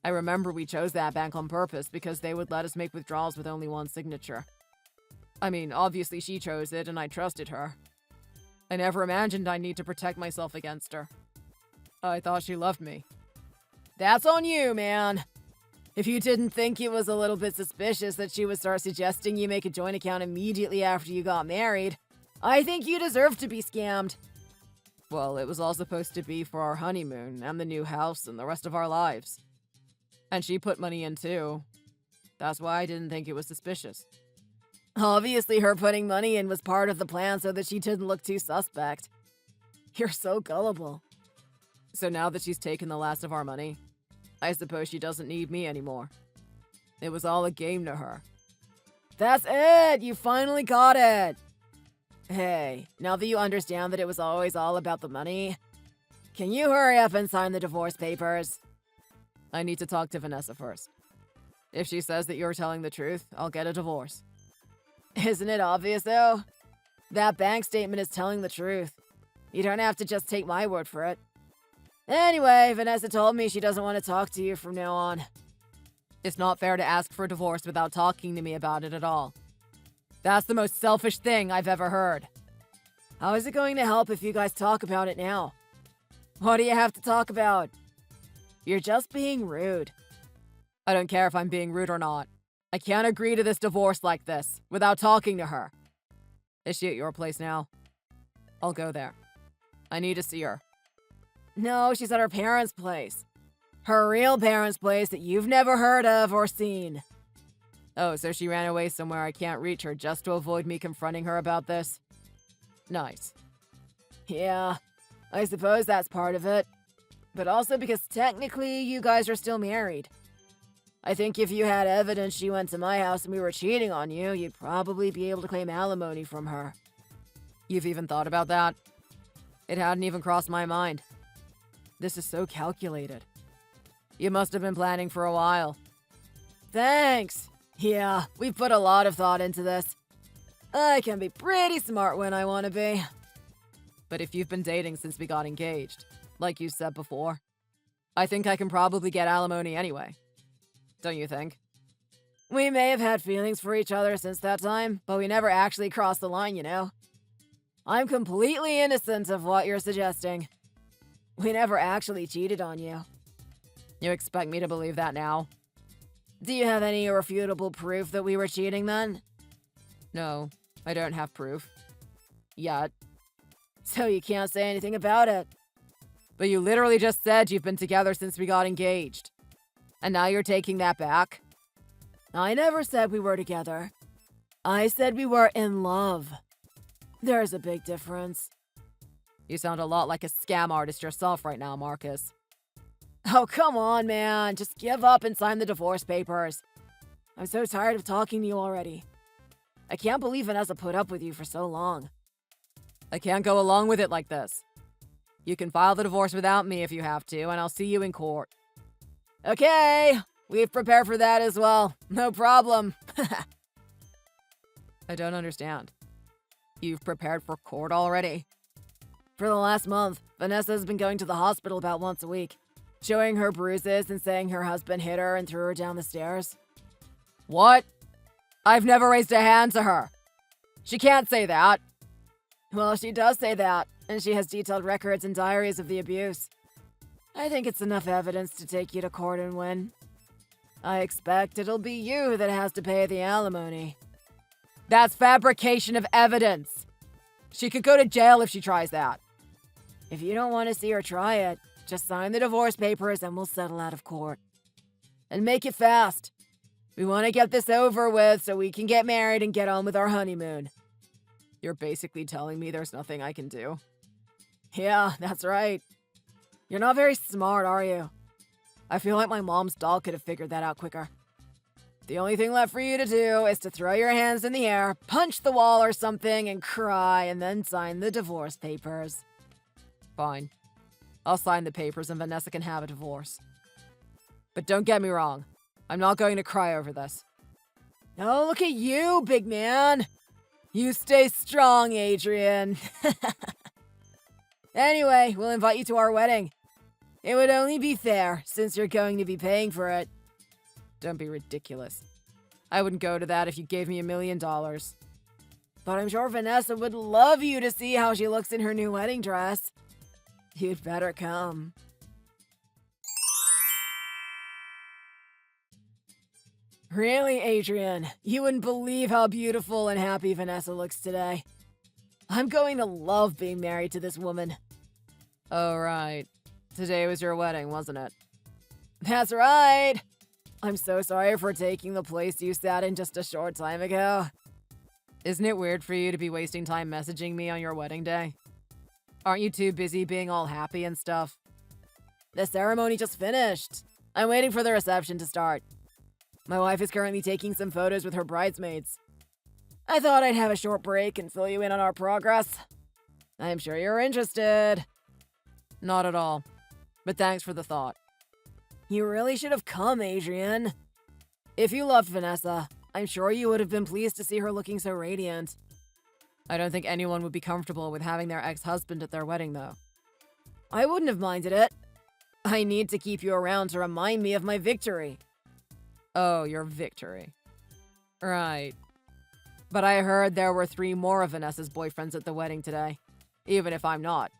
Speaker 3: I remember we chose that bank on purpose because they would let us make withdrawals with only one signature. I mean, obviously she chose it and I trusted her. I never imagined I'd need to protect myself against her. I thought she loved me. That's on you, man. If you didn't think it was a little bit suspicious that she would start suggesting you make a joint account immediately after you got married, I think you deserve to be scammed. Well, it was all supposed to be for our honeymoon and the new house and the rest of our lives. And she put money in too. That's why I didn't think it was suspicious. Obviously, her putting money in was part of the plan so that she didn't look too suspect. You're so gullible. So now that she's taken the last of our money, I suppose she doesn't need me anymore. It was all a game to her. That's it! You finally got it! Hey, now that you understand that it was always all about the money, can you hurry up and sign the divorce papers? I need to talk to Vanessa first. If she says that you're telling the truth, I'll get a divorce. Isn't it obvious, though? That bank statement is telling the truth. You don't have to just take my word for it. Anyway, Vanessa told me she doesn't want to talk to you from now on. It's not fair to ask for a divorce without talking to me about it at all. That's the most selfish thing I've ever heard. How is it going to help if you guys talk about it now? What do you have to talk about? You're just being rude. I don't care if I'm being rude or not. I can't agree to this divorce like this without talking to her. Is she at your place now? I'll go there. I need to see her. No, she's at her parents' place. Her real parents' place that you've never heard of or seen. Oh, so she ran away somewhere I can't reach her just to avoid me confronting her about this? Nice. Yeah, I suppose that's part of it. But also because technically you guys are still married. I think if you had evidence she went to my house and we were cheating on you, you'd probably be able to claim alimony from her. You've even thought about that? It hadn't even crossed my mind. This is so calculated. You must have been planning for a while. Thanks. Yeah, we've put a lot of thought into this. I can be pretty smart when I want to be. But if you've been dating since we got engaged, like you said before, I think I can probably get alimony anyway. Don't you think? We may have had feelings for each other since that time, but we never actually crossed the line, you know? I'm completely innocent of what you're suggesting. We never actually cheated on you.
Speaker 4: You expect me to believe that now?
Speaker 3: Do you have any irrefutable proof that we were cheating then?
Speaker 4: No, I don't have proof. Yet.
Speaker 3: So you can't say anything about it.
Speaker 4: But you literally just said you've been together since we got engaged. And now you're taking that back?
Speaker 3: I never said we were together. I said we were in love. There's a big difference.
Speaker 4: You sound a lot like a scam artist yourself right now, Marcus.
Speaker 3: Oh, come on, man. Just give up and sign the divorce papers. I'm so tired of talking to you already. I can't believe Vanessa put up with you for so long.
Speaker 4: I can't go along with it like this. You can file the divorce without me if you have to, and I'll see you in court.
Speaker 3: Okay, we've prepared for that as well. No problem.
Speaker 4: I don't understand. You've prepared for court already?
Speaker 3: For the last month, Vanessa has been going to the hospital about once a week, showing her bruises and saying her husband hit her and threw her down the stairs.
Speaker 4: What? I've never raised a hand to her. She can't say that.
Speaker 3: Well, she does say that, and she has detailed records and diaries of the abuse. I think it's enough evidence to take you to court and win. I expect it'll be you that has to pay the alimony.
Speaker 4: That's fabrication of evidence. She could go to jail if she tries that.
Speaker 3: If you don't want to see her try it, just sign the divorce papers and we'll settle out of court. And make it fast. We want to get this over with so we can get married and get on with our honeymoon.
Speaker 4: You're basically telling me there's nothing I can do?
Speaker 3: Yeah, that's right. You're not very smart, are you? I feel like my mom's doll could have figured that out quicker. The only thing left for you to do is to throw your hands in the air, punch the wall or something, and cry, and then sign the divorce papers.
Speaker 4: Fine. I'll sign the papers and Vanessa can have a divorce. But don't get me wrong. I'm not going to cry over this.
Speaker 3: Oh, look at you, big man. You stay strong, Adrian. Anyway, we'll invite you to our wedding. It would only be fair, since you're going to be paying for it.
Speaker 4: Don't be ridiculous. I wouldn't go to that if you gave me $1 million.
Speaker 3: But I'm sure Vanessa would love you to see how she looks in her new wedding dress. You'd better come. Really, Adrian, you wouldn't believe how beautiful and happy Vanessa looks today. I'm going to love being married to this woman.
Speaker 4: Oh, right. Today was your wedding, wasn't it?
Speaker 3: That's right. I'm so sorry for taking the place you sat in just a short time ago.
Speaker 4: Isn't it weird for you to be wasting time messaging me on your wedding day? Aren't you too busy being all happy and stuff?
Speaker 3: The ceremony just finished. I'm waiting for the reception to start. My wife is currently taking some photos with her bridesmaids. I thought I'd have a short break and fill you in on our progress. I'm sure you're interested.
Speaker 4: Not at all. But thanks for the thought.
Speaker 3: You really should have come, Adrian. If you loved Vanessa, I'm sure you would have been pleased to see her looking so radiant.
Speaker 4: I don't think anyone would be comfortable with having their ex-husband at their wedding, though.
Speaker 3: I wouldn't have minded it. I need to keep you around to remind me of my victory.
Speaker 4: Oh, your victory. Right. But I heard there were 3 more of Vanessa's boyfriends at the wedding today. Even if I'm not.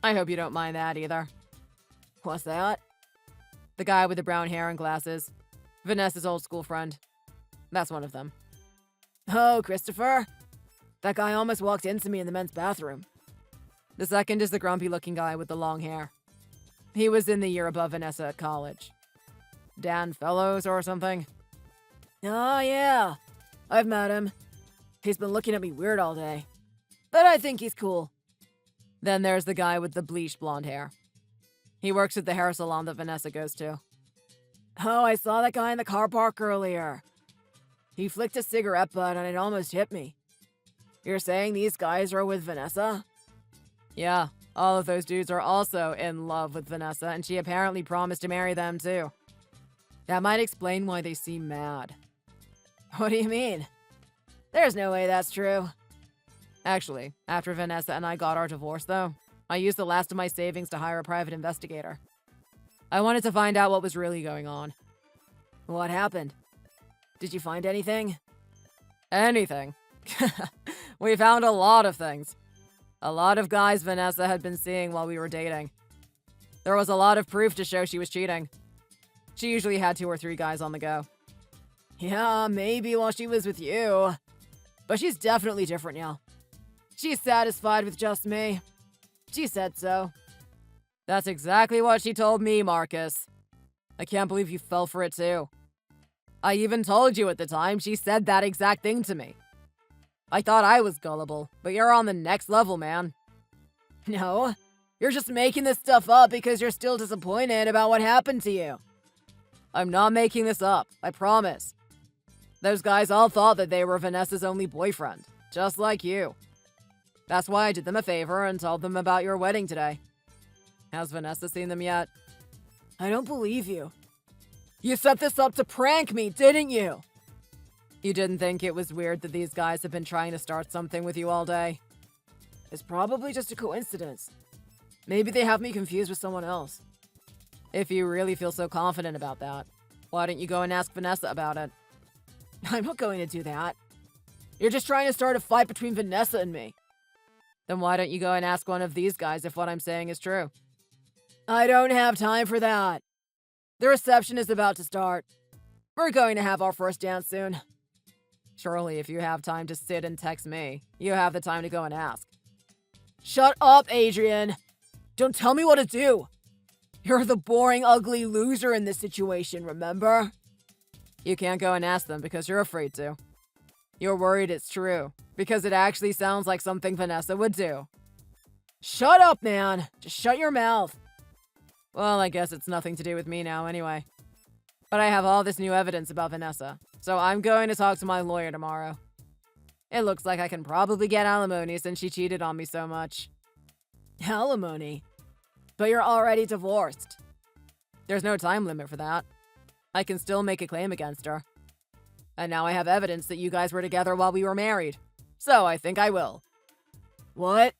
Speaker 4: I hope you don't mind that either.
Speaker 3: What's that?
Speaker 4: The guy with the brown hair and glasses. Vanessa's old school friend. That's one of them.
Speaker 3: Oh, Christopher? That guy almost walked into me in the men's bathroom.
Speaker 4: The second is the grumpy-looking guy with the long hair. He was in the year above Vanessa at college. Dan Fellows or something?
Speaker 3: Oh, yeah. I've met him. He's been looking at me weird all day. But I think he's cool.
Speaker 4: Then there's the guy with the bleached blonde hair. He works at the hair salon that Vanessa goes to.
Speaker 3: Oh, I saw that guy in the car park earlier. He flicked a cigarette butt and it almost hit me. You're saying these guys are with Vanessa?
Speaker 4: Yeah, all of those dudes are also in love with Vanessa, and she apparently promised to marry them too. That might explain why they seem mad.
Speaker 3: What do you mean? There's no way that's true.
Speaker 4: Actually, after Vanessa and I got our divorce, though, I used the last of my savings to hire a private investigator. I wanted to find out what was really going on.
Speaker 3: What happened? Did you find anything?
Speaker 4: Anything. We found a lot of things. A lot of guys Vanessa had been seeing while we were dating. There was a lot of proof to show she was cheating. She usually had 2 or 3 guys on the go.
Speaker 3: Yeah, maybe while she was with you. But she's definitely different now. She's satisfied with just me. She said so.
Speaker 4: That's exactly what she told me, Marcus. I can't believe you fell for it too. I even told you at the time she said that exact thing to me. I thought I was gullible, but you're on the next level, man.
Speaker 3: No, you're just making this stuff up because you're still disappointed about what happened to you.
Speaker 4: I'm not making this up, I promise. Those guys all thought that they were Vanessa's only boyfriend, just like you. That's why I did them a favor and told them about your wedding today. Has Vanessa seen them yet?
Speaker 3: I don't believe you. You set this up to prank me, didn't you?
Speaker 4: You didn't think it was weird that these guys have been trying to start something with you all day?
Speaker 3: It's probably just a coincidence. Maybe they have me confused with someone else.
Speaker 4: If you really feel so confident about that, why don't you go and ask Vanessa about it?
Speaker 3: I'm not going to do that. You're just trying to start a fight between Vanessa and me.
Speaker 4: Then why don't you go and ask one of these guys if what I'm saying is true?
Speaker 3: I don't have time for that. The reception is about to start. We're going to have our first dance soon.
Speaker 4: Surely if you have time to sit and text me, you have the time to go and ask.
Speaker 3: Shut up, Adrian. Don't tell me what to do. You're the boring, ugly loser in this situation, remember?
Speaker 4: You can't go and ask them because you're afraid to. You're worried it's true, because it actually sounds like something Vanessa would do.
Speaker 3: Shut up, man. Just shut your mouth.
Speaker 4: Well, I guess it's nothing to do with me now anyway. But I have all this new evidence about Vanessa, so I'm going to talk to my lawyer tomorrow. It looks like I can probably get alimony since she cheated on me so much.
Speaker 3: Alimony? But you're already divorced.
Speaker 4: There's no time limit for that. I can still make a claim against her. And now I have evidence that you guys were together while we were married. So I think I will.
Speaker 3: What?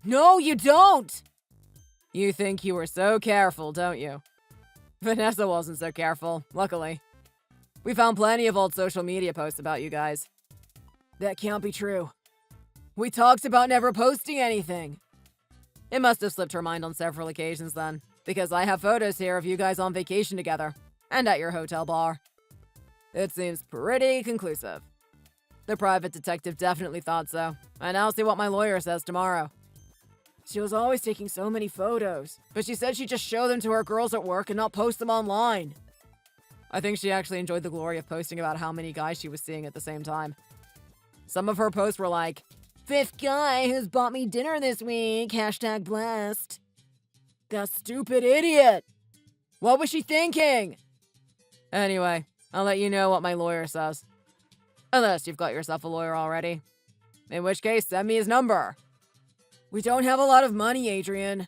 Speaker 3: No, you don't!
Speaker 4: You think you were so careful, don't you? Vanessa wasn't so careful, luckily. We found plenty of old social media posts about you guys.
Speaker 3: That can't be true. We talked about never posting anything.
Speaker 4: It must have slipped her mind on several occasions then, because I have photos here of you guys on vacation together, and at your hotel bar. It seems pretty conclusive. The private detective definitely thought so, and I'll see what my lawyer says tomorrow.
Speaker 3: She was always taking so many photos, but she said she'd just show them to her girls at work and not post them online.
Speaker 4: I think she actually enjoyed the glory of posting about how many guys she was seeing at the same time. Some of her posts were like,
Speaker 3: "5th guy who's bought me dinner this week, #blessed. That stupid idiot! What was she thinking?
Speaker 4: Anyway, I'll let you know what my lawyer says. Unless you've got yourself a lawyer already. In which case, send me his number.
Speaker 3: We don't have a lot of money, Adrian.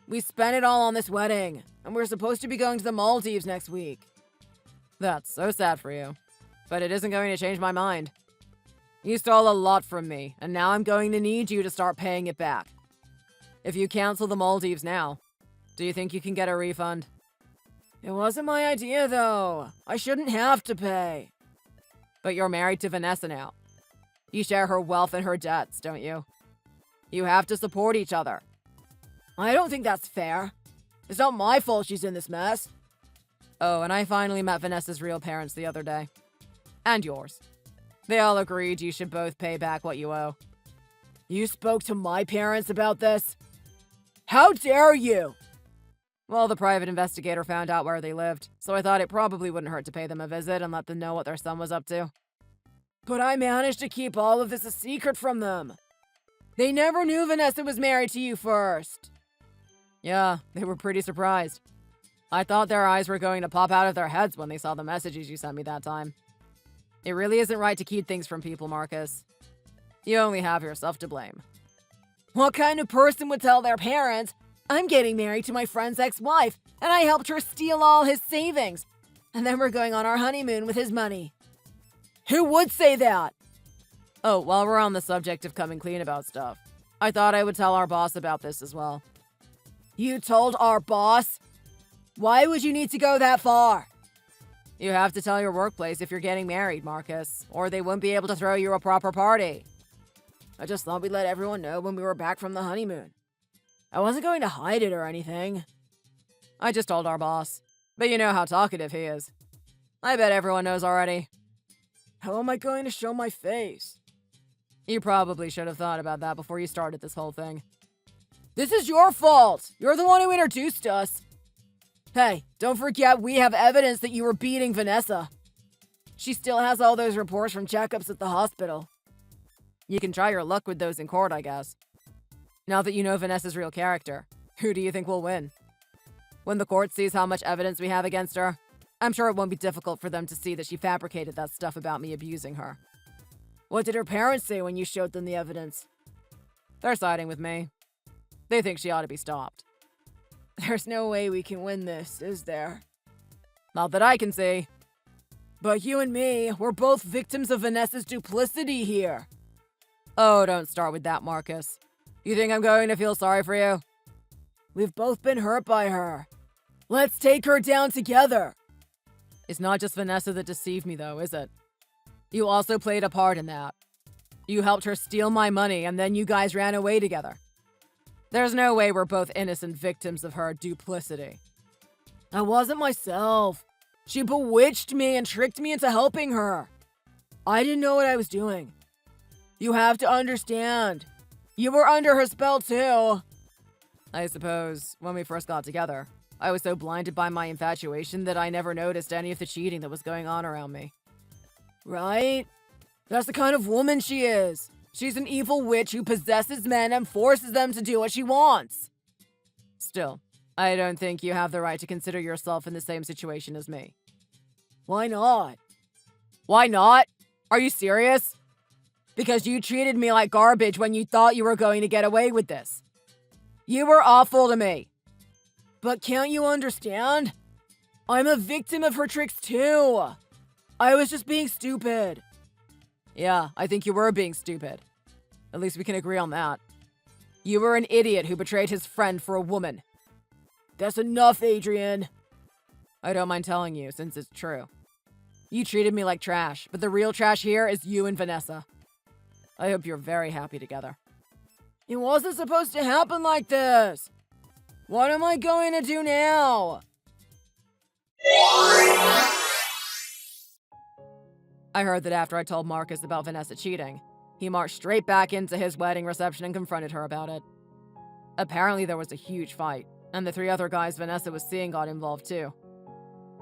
Speaker 3: We spent it all on this wedding, and we're supposed to be going to the Maldives next week.
Speaker 4: That's so sad for you. But it isn't going to change my mind. You stole a lot from me, and now I'm going to need you to start paying it back. If you cancel the Maldives now, do you think you can get a refund?
Speaker 3: It wasn't my idea, though. I shouldn't have to pay.
Speaker 4: But you're married to Vanessa now. You share her wealth and her debts, don't you? You have to support each other.
Speaker 3: I don't think that's fair. It's not my fault she's in this mess.
Speaker 4: Oh, and I finally met Vanessa's real parents the other day. And yours. They all agreed you should both pay back what you owe.
Speaker 3: You spoke to my parents about this? How dare you?
Speaker 4: Well, the private investigator found out where they lived, so I thought it probably wouldn't hurt to pay them a visit and let them know what their son was up to.
Speaker 3: But I managed to keep all of this a secret from them. They never knew Vanessa was married to you first.
Speaker 4: Yeah, they were pretty surprised. I thought their eyes were going to pop out of their heads when they saw the messages you sent me that time. It really isn't right to keep things from people, Marcus. You only have yourself to blame.
Speaker 3: What kind of person would tell their parents, "I'm getting married to my friend's ex-wife, and I helped her steal all his savings, and then we're going on our honeymoon with his money"? Who would say that?
Speaker 4: Oh, while we're on the subject of coming clean about stuff, I thought I would tell our boss about this as well.
Speaker 3: You told our boss? Why would you need to go that far?
Speaker 4: You have to tell your workplace if you're getting married, Marcus, or they wouldn't be able to throw you a proper party.
Speaker 3: I just thought we'd let everyone know when we were back from the honeymoon. I wasn't going to hide it or anything.
Speaker 4: I just told our boss. But you know how talkative he is. I bet everyone knows already.
Speaker 3: How am I going to show my face?
Speaker 4: You probably should have thought about that before you started this whole thing.
Speaker 3: This is your fault. You're the one who introduced us. Hey, don't forget we have evidence that you were beating Vanessa. She still has all those reports from checkups at the hospital.
Speaker 4: You can try your luck with those in court, I guess. Now that you know Vanessa's real character, who do you think will win? When the court sees how much evidence we have against her, I'm sure it won't be difficult for them to see that she fabricated that stuff about me abusing her.
Speaker 3: What did her parents say when you showed them the evidence?
Speaker 4: They're siding with me. They think she ought to be stopped.
Speaker 3: There's no way we can win this, is there?
Speaker 4: Not that I can see.
Speaker 3: But you and me, we're both victims of Vanessa's duplicity here.
Speaker 4: Oh, don't start with that, Marcus. You think I'm going to feel sorry for you?
Speaker 3: We've both been hurt by her. Let's take her down together.
Speaker 4: It's not just Vanessa that deceived me, though, is it? You also played a part in that. You helped her steal my money, and then you guys ran away together. There's no way we're both innocent victims of her duplicity.
Speaker 3: I wasn't myself. She bewitched me and tricked me into helping her. I didn't know what I was doing. You have to understand. You were under her spell, too.
Speaker 4: I suppose, when we first got together, I was so blinded by my infatuation that I never noticed any of the cheating that was going on around me.
Speaker 3: Right? That's the kind of woman she is. She's an evil witch who possesses men and forces them to do what she wants.
Speaker 4: Still, I don't think you have the right to consider yourself in the same situation as me.
Speaker 3: Why not?
Speaker 4: Why not? Are you serious? Because you treated me like garbage when you thought you were going to get away with this. You were awful to me.
Speaker 3: But can't you understand? I'm a victim of her tricks too. I was just being stupid.
Speaker 4: Yeah, I think you were being stupid. At least we can agree on that. You were an idiot who betrayed his friend for a woman.
Speaker 3: That's enough, Adrian.
Speaker 4: I don't mind telling you, since it's true. You treated me like trash, but the real trash here is you and Vanessa. I hope you're very happy together.
Speaker 3: It wasn't supposed to happen like this. What am I going to do now?
Speaker 4: I heard that after I told Marcus about Vanessa cheating, he marched straight back into his wedding reception and confronted her about it. Apparently there was a huge fight, and the 3 other guys Vanessa was seeing got involved too.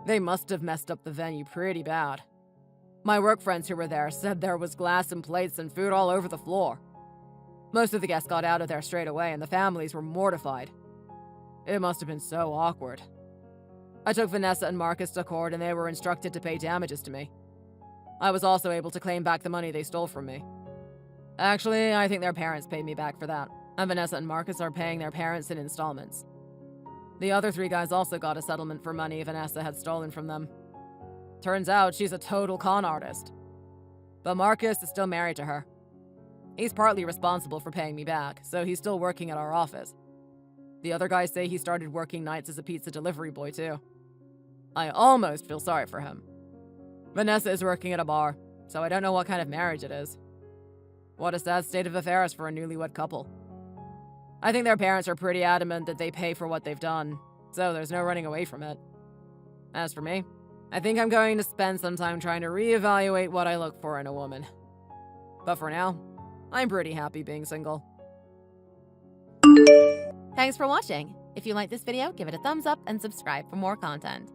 Speaker 4: They must have messed up the venue pretty bad. My work friends who were there said there was glass and plates and food all over the floor. Most of the guests got out of there straight away, and the families were mortified. It must have been so awkward. I took Vanessa and Marcus to court, and they were instructed to pay damages to me. I was also able to claim back the money they stole from me. Actually, I think their parents paid me back for that, and Vanessa and Marcus are paying their parents in installments. The other 3 guys also got a settlement for money Vanessa had stolen from them. Turns out she's a total con artist. But Marcus is still married to her. He's partly responsible for paying me back, so he's still working at our office. The other guys say he started working nights as a pizza delivery boy too. I almost feel sorry for him. Vanessa is working at a bar, so I don't know what kind of marriage it is. What a sad state of affairs for a newlywed couple. I think their parents are pretty adamant that they pay for what they've done, so there's no running away from it. As for me, I think I'm going to spend some time trying to reevaluate what I look for in a woman. But for now, I'm pretty happy being single.
Speaker 5: Thanks for watching. If you like this video, give it a thumbs up and subscribe for more content.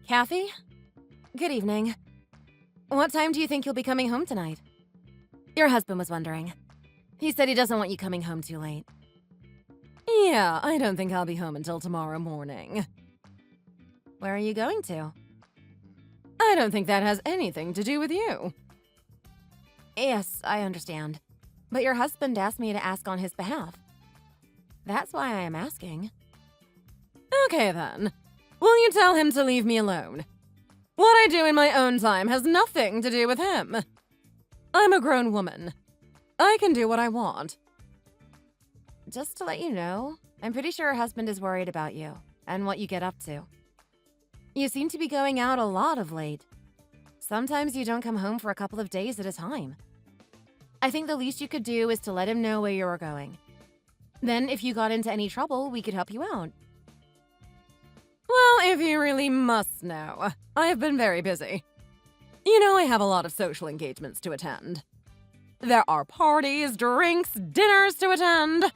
Speaker 5: Kathy? Good evening. What time do you think you'll be coming home tonight? Your husband was wondering. He said he doesn't want you coming home too late.
Speaker 4: Yeah, I don't think I'll be home until tomorrow morning.
Speaker 5: Where are you going to?
Speaker 4: I don't think that has anything to do with you.
Speaker 5: Yes, I understand. But your husband asked me to ask on his behalf. That's why I am asking.
Speaker 4: Okay then. Will you tell him to leave me alone? What I do in my own time has nothing to do with him. I'm a grown woman. I can do what I want.
Speaker 5: Just to let you know, I'm pretty sure her husband is worried about you and what you get up to. You seem to be going out a lot of late. Sometimes you don't come home for a couple of days at a time. I think the least you could do is to let him know where you are going. Then if you got into any trouble, we could help you out.
Speaker 4: Well, if you really must know, I have been very busy. You know, I have a lot of social engagements to attend. There are parties, drinks, dinners to attend.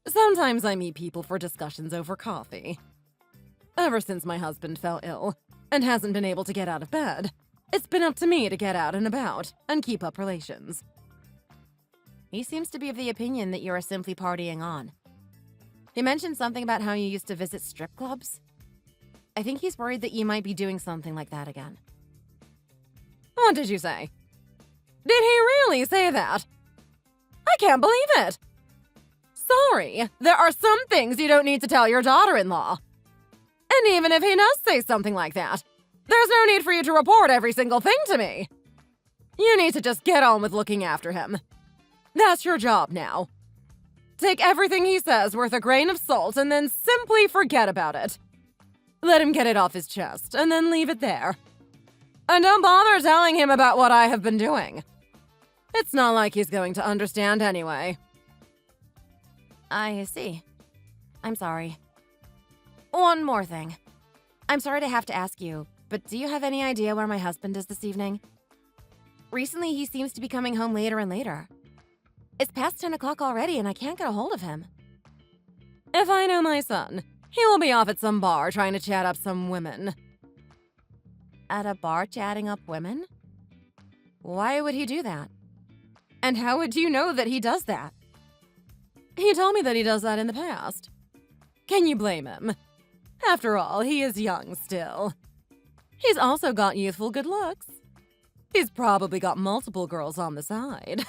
Speaker 4: Sometimes I meet people for discussions over coffee. Ever since my husband fell ill and hasn't been able to get out of bed, it's been up to me to get out and about and keep up relations.
Speaker 5: He seems to be of the opinion that you are simply partying on. He mentioned something about how you used to visit strip clubs. I think he's worried that you might be doing something like that again.
Speaker 4: What did you say? Did he really say that? I can't believe it. Sorry, there are some things you don't need to tell your daughter-in-law. And even if he does say something like that, there's no need for you to report every single thing to me. You need to just get on with looking after him. That's your job now. Take everything he says with a grain of salt and then simply forget about it. Let him get it off his chest and then leave it there. And don't bother telling him about what I have been doing. It's not like he's going to understand anyway.
Speaker 5: I see. I'm sorry. One more thing. I'm sorry to have to ask you, but do you have any idea where my husband is this evening? Recently, he seems to be coming home later and later. It's past 10 o'clock already and I can't get a hold of him.
Speaker 4: If I know my son, he will be off at some bar trying to chat up some women.
Speaker 5: At a bar chatting up women? Why would he do that? And how would you know that he does that?
Speaker 4: He told me that he does that in the past. Can you blame him? After all, he is young still. He's also got youthful good looks. He's probably got multiple girls on the side.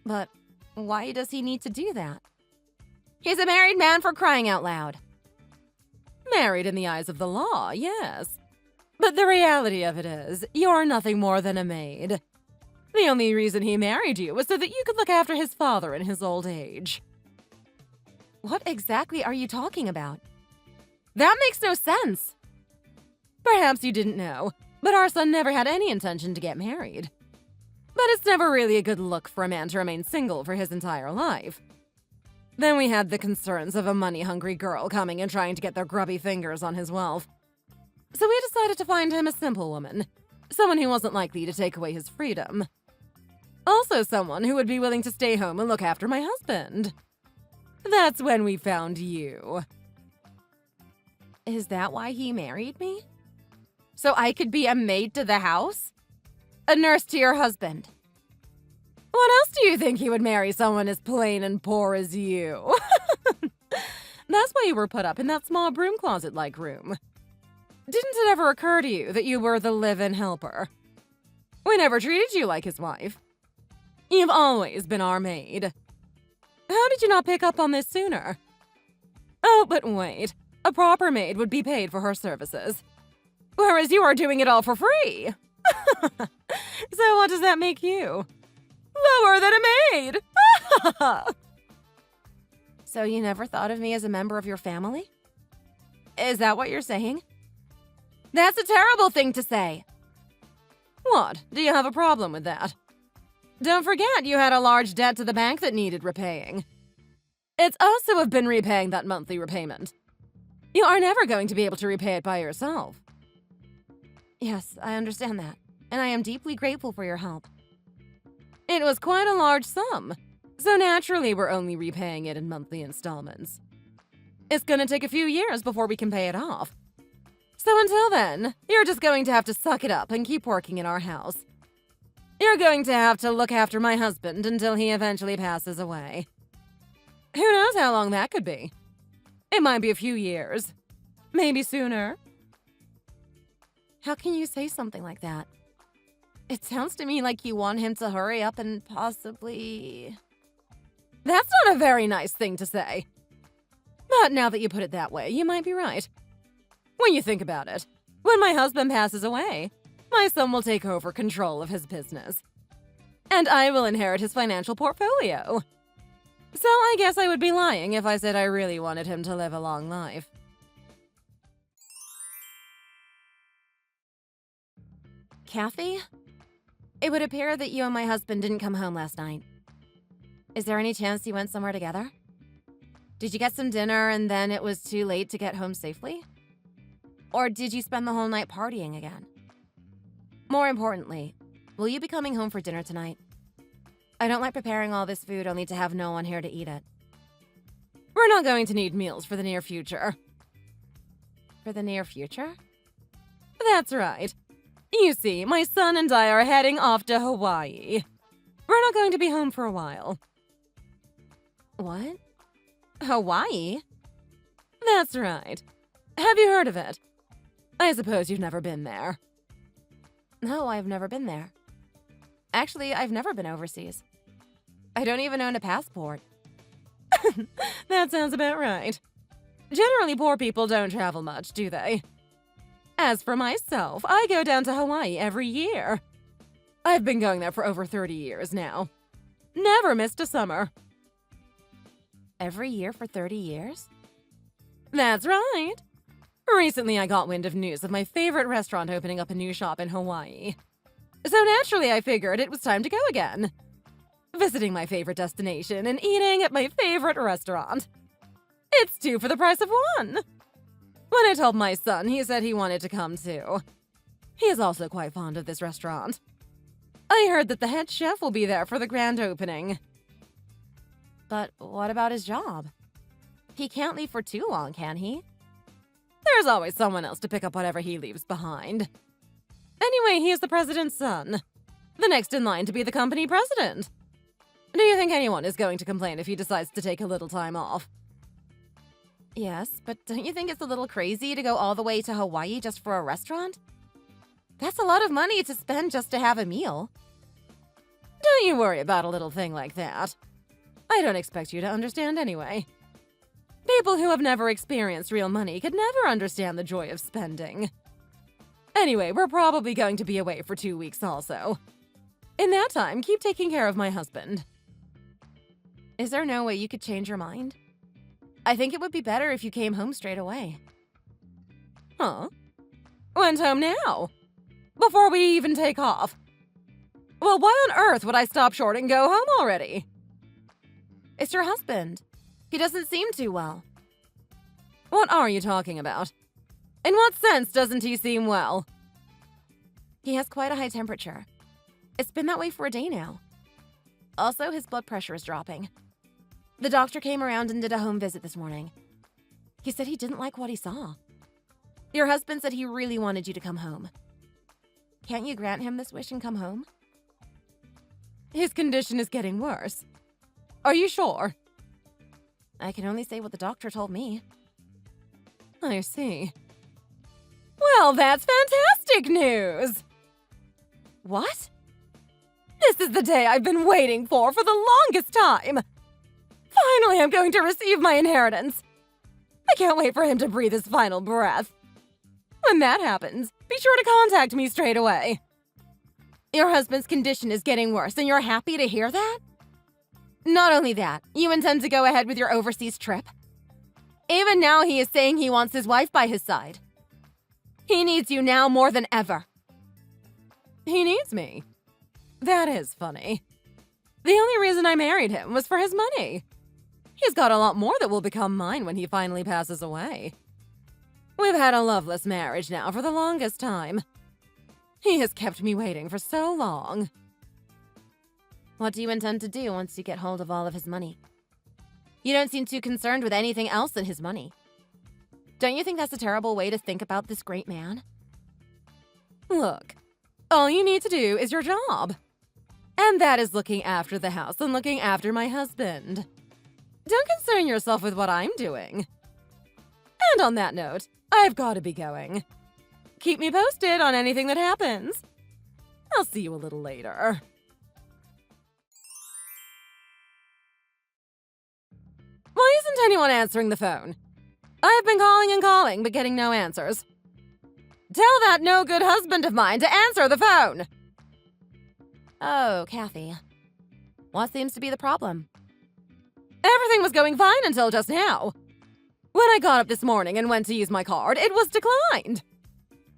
Speaker 5: But why does he need to do that? He's a married man, for crying out loud.
Speaker 4: Married in the eyes of the law, yes. But the reality of it is, you're nothing more than a maid. The only reason he married you was so that you could look after his father in his old age.
Speaker 5: What exactly are you talking about? That makes no sense.
Speaker 4: Perhaps you didn't know, but our son never had any intention to get married. But it's never really a good look for a man to remain single for his entire life. Then we had the concerns of a money-hungry girl coming and trying to get their grubby fingers on his wealth. So we decided to find him a simple woman, someone who wasn't likely to take away his freedom. Also someone who would be willing to stay home and look after my husband. That's when we found you.
Speaker 5: Is that why he married me? So I could be a maid to the house? A nurse to your husband?
Speaker 4: What else do you think he would marry someone as plain and poor as you? That's why you were put up in that small broom closet-like room. Didn't it ever occur to you that you were the live-in helper? We never treated you like his wife. You've always been our maid. How did you not pick up on this sooner? Oh, but wait. A proper maid would be paid for her services. Whereas you are doing it all for free. So what does that make you? Lower than a maid!
Speaker 5: So you never thought of me as a member of your family? Is that what you're saying? That's a terrible thing to say.
Speaker 4: What? Do you have a problem with that? Don't forget you had a large debt to the bank that needed repaying. It's us who have been repaying that monthly repayment. You are never going to be able to repay it by yourself.
Speaker 5: Yes, I understand that, and I am deeply grateful for your help.
Speaker 4: It was quite a large sum, so naturally we're only repaying it in monthly installments. It's gonna take a few years before we can pay it off. So until then, you're just going to have to suck it up and keep working in our house. You're going to have to look after my husband until he eventually passes away. Who knows how long that could be? It might be a few years. Maybe sooner.
Speaker 5: How can you say something like that? It sounds to me like you want him to hurry up and possibly...
Speaker 4: That's not a very nice thing to say. But now that you put it that way, you might be right. When you think about it, when my husband passes away, my son will take over control of his business. And I will inherit his financial portfolio. So I guess I would be lying if I said I really wanted him to live a long life.
Speaker 5: Kathy? It would appear that you and my husband didn't come home last night. Is there any chance you went somewhere together? Did you get some dinner and then it was too late to get home safely? Or did you spend the whole night partying again? More importantly, will you be coming home for dinner tonight? I don't like preparing all this food only to have no one here to eat it. We're not going to need meals for the near future. For the near future? That's right. You see, my son and I are heading off to Hawaii. We're not going to be home for a while. What? Hawaii? That's right. Have you heard of it? I suppose you've never been there. No, I've never been there. Actually, I've never been overseas. I don't even own a passport. That sounds about right. Generally, poor people don't travel much, do they? As for myself, I go down to Hawaii every year. I've been going there for over 30 years now. Never missed a summer. Every year for 30 years? That's right. Recently, I got wind of news of my favorite restaurant opening up a new shop in Hawaii. So naturally, I figured it was time to go again. Visiting my favorite destination and eating at my favorite restaurant. It's two for the price of one. When I told my son, he said he wanted to come too. He is also quite fond of this restaurant. I heard that the head chef will be there for the grand opening. But what about his job? He can't leave for too long, can he? There's always someone else to pick up whatever he leaves behind. Anyway, he is the president's son. The next in line to be the company president. Do you think anyone is going to complain if he decides to take a little time off? Yes, but don't you think it's a little crazy to go all the way to Hawaii just for a restaurant? That's a lot of money to spend just to have a meal. Don't you worry about a little thing like that. I don't expect you to understand anyway. People who have never experienced real money could never understand the joy of spending. Anyway, we're probably going to be away for 2 weeks also. In that time, keep taking care of my husband. Is there no way you could change your mind? I think it would be better if you came home straight away. Huh? Went home now? Before we even take off? Well, why on earth would I stop short and go home already? It's your husband. He doesn't seem too well. What are you talking about? In what sense doesn't he seem well? He has quite a high temperature. It's been that way for a day now. Also, his blood pressure is dropping. The doctor came around and did a home visit this morning. He said he didn't like what he saw. Your husband said he really wanted you to come home. Can't you grant him this wish and come home? His condition is getting worse. Are you sure? I can only say what the doctor told me. I see. Well, that's fantastic news! What? This is the day I've been waiting for the longest time! Finally, I'm going to receive my inheritance! I can't wait for him to breathe his final breath. When that happens, be sure to contact me straight away. Your husband's condition is getting worse, and you're happy to hear that? Not only that, you intend to go ahead with your overseas trip? Even now, he is saying he wants his wife by his side. He needs you now more than ever. He needs me? That is funny. The only reason I married him was for his money. He's got a lot more that will become mine when he finally passes away. We've had a loveless marriage now for the longest time. He has kept me waiting for so long. What do you intend to do once you get hold of all of his money? You don't seem too concerned with anything else than his money. Don't you think that's a terrible way to think about this great man? Look, all you need to do is your job. And that is looking after the house and looking after my husband. Don't concern yourself with what I'm doing. And on that note, I've got to be going. Keep me posted on anything that happens. I'll see you a little later. Why isn't anyone answering the phone? I've been calling and calling, but getting no answers. Tell that no good husband of mine to answer the phone! Oh, Kathy. What seems to be the problem? Everything was going fine until just now. When I got up this morning and went to use my card, it was declined.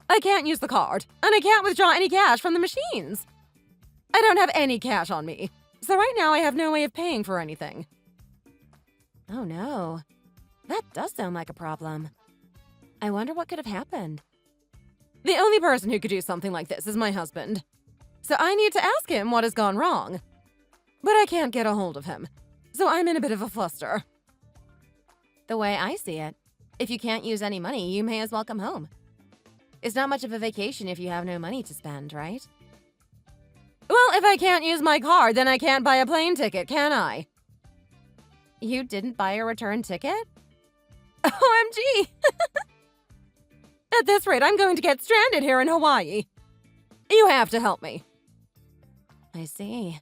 Speaker 5: I can't use the card, and I can't withdraw any cash from the machines. I don't have any cash on me.
Speaker 4: So right now I have no way of paying for anything.
Speaker 5: Oh no. That does sound like a problem. I wonder what could have happened.
Speaker 4: The only person who could do something like this is my husband. So I need to ask him what has gone wrong. But I can't get a hold of him. So I'm in a bit of a fluster.
Speaker 5: The way I see it, if you can't use any money, you may as well come home. It's not much of a vacation if you have no money to spend, right?
Speaker 4: Well, if I can't use my card, then I can't buy a plane ticket, can I?
Speaker 5: You didn't buy a return ticket?
Speaker 4: OMG! At this rate, I'm going to get stranded here in Hawaii. You have to help me.
Speaker 5: I see.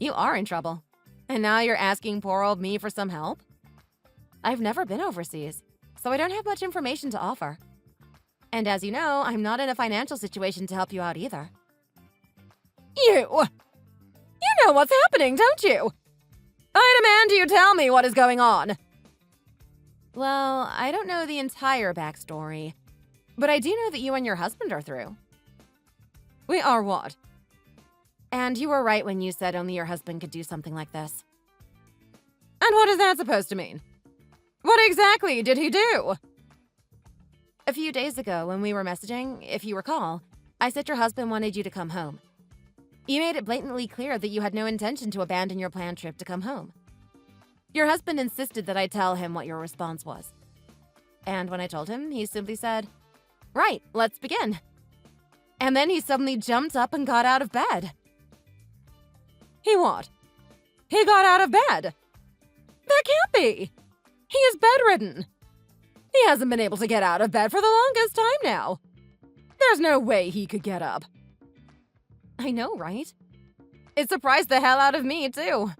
Speaker 5: You are in trouble. And now you're asking poor old me for some help? I've never been overseas, so I don't have much information to offer. And as you know, I'm not in a financial situation to help you out either.
Speaker 4: You know what's happening, don't you? I demand you tell me what is going on.
Speaker 5: Well, I don't know the entire backstory, but I do know that you and your husband are through.
Speaker 4: We are what?
Speaker 5: And you were right when you said only your husband could do something like this.
Speaker 4: And what is that supposed to mean? What exactly did he do?
Speaker 5: A few days ago, when we were messaging, if you recall, I said your husband wanted you to come home. You made it blatantly clear that you had no intention to abandon your planned trip to come home. Your husband insisted that I tell him what your response was. And when I told him, he simply said, "Right, let's begin." And then he suddenly jumped up and got out of bed.
Speaker 4: He what? He got out of bed? That can't be. He is bedridden. He hasn't been able to get out of bed for the longest time now. There's no way he could get up.
Speaker 5: I know, right? It surprised the hell out of me, too.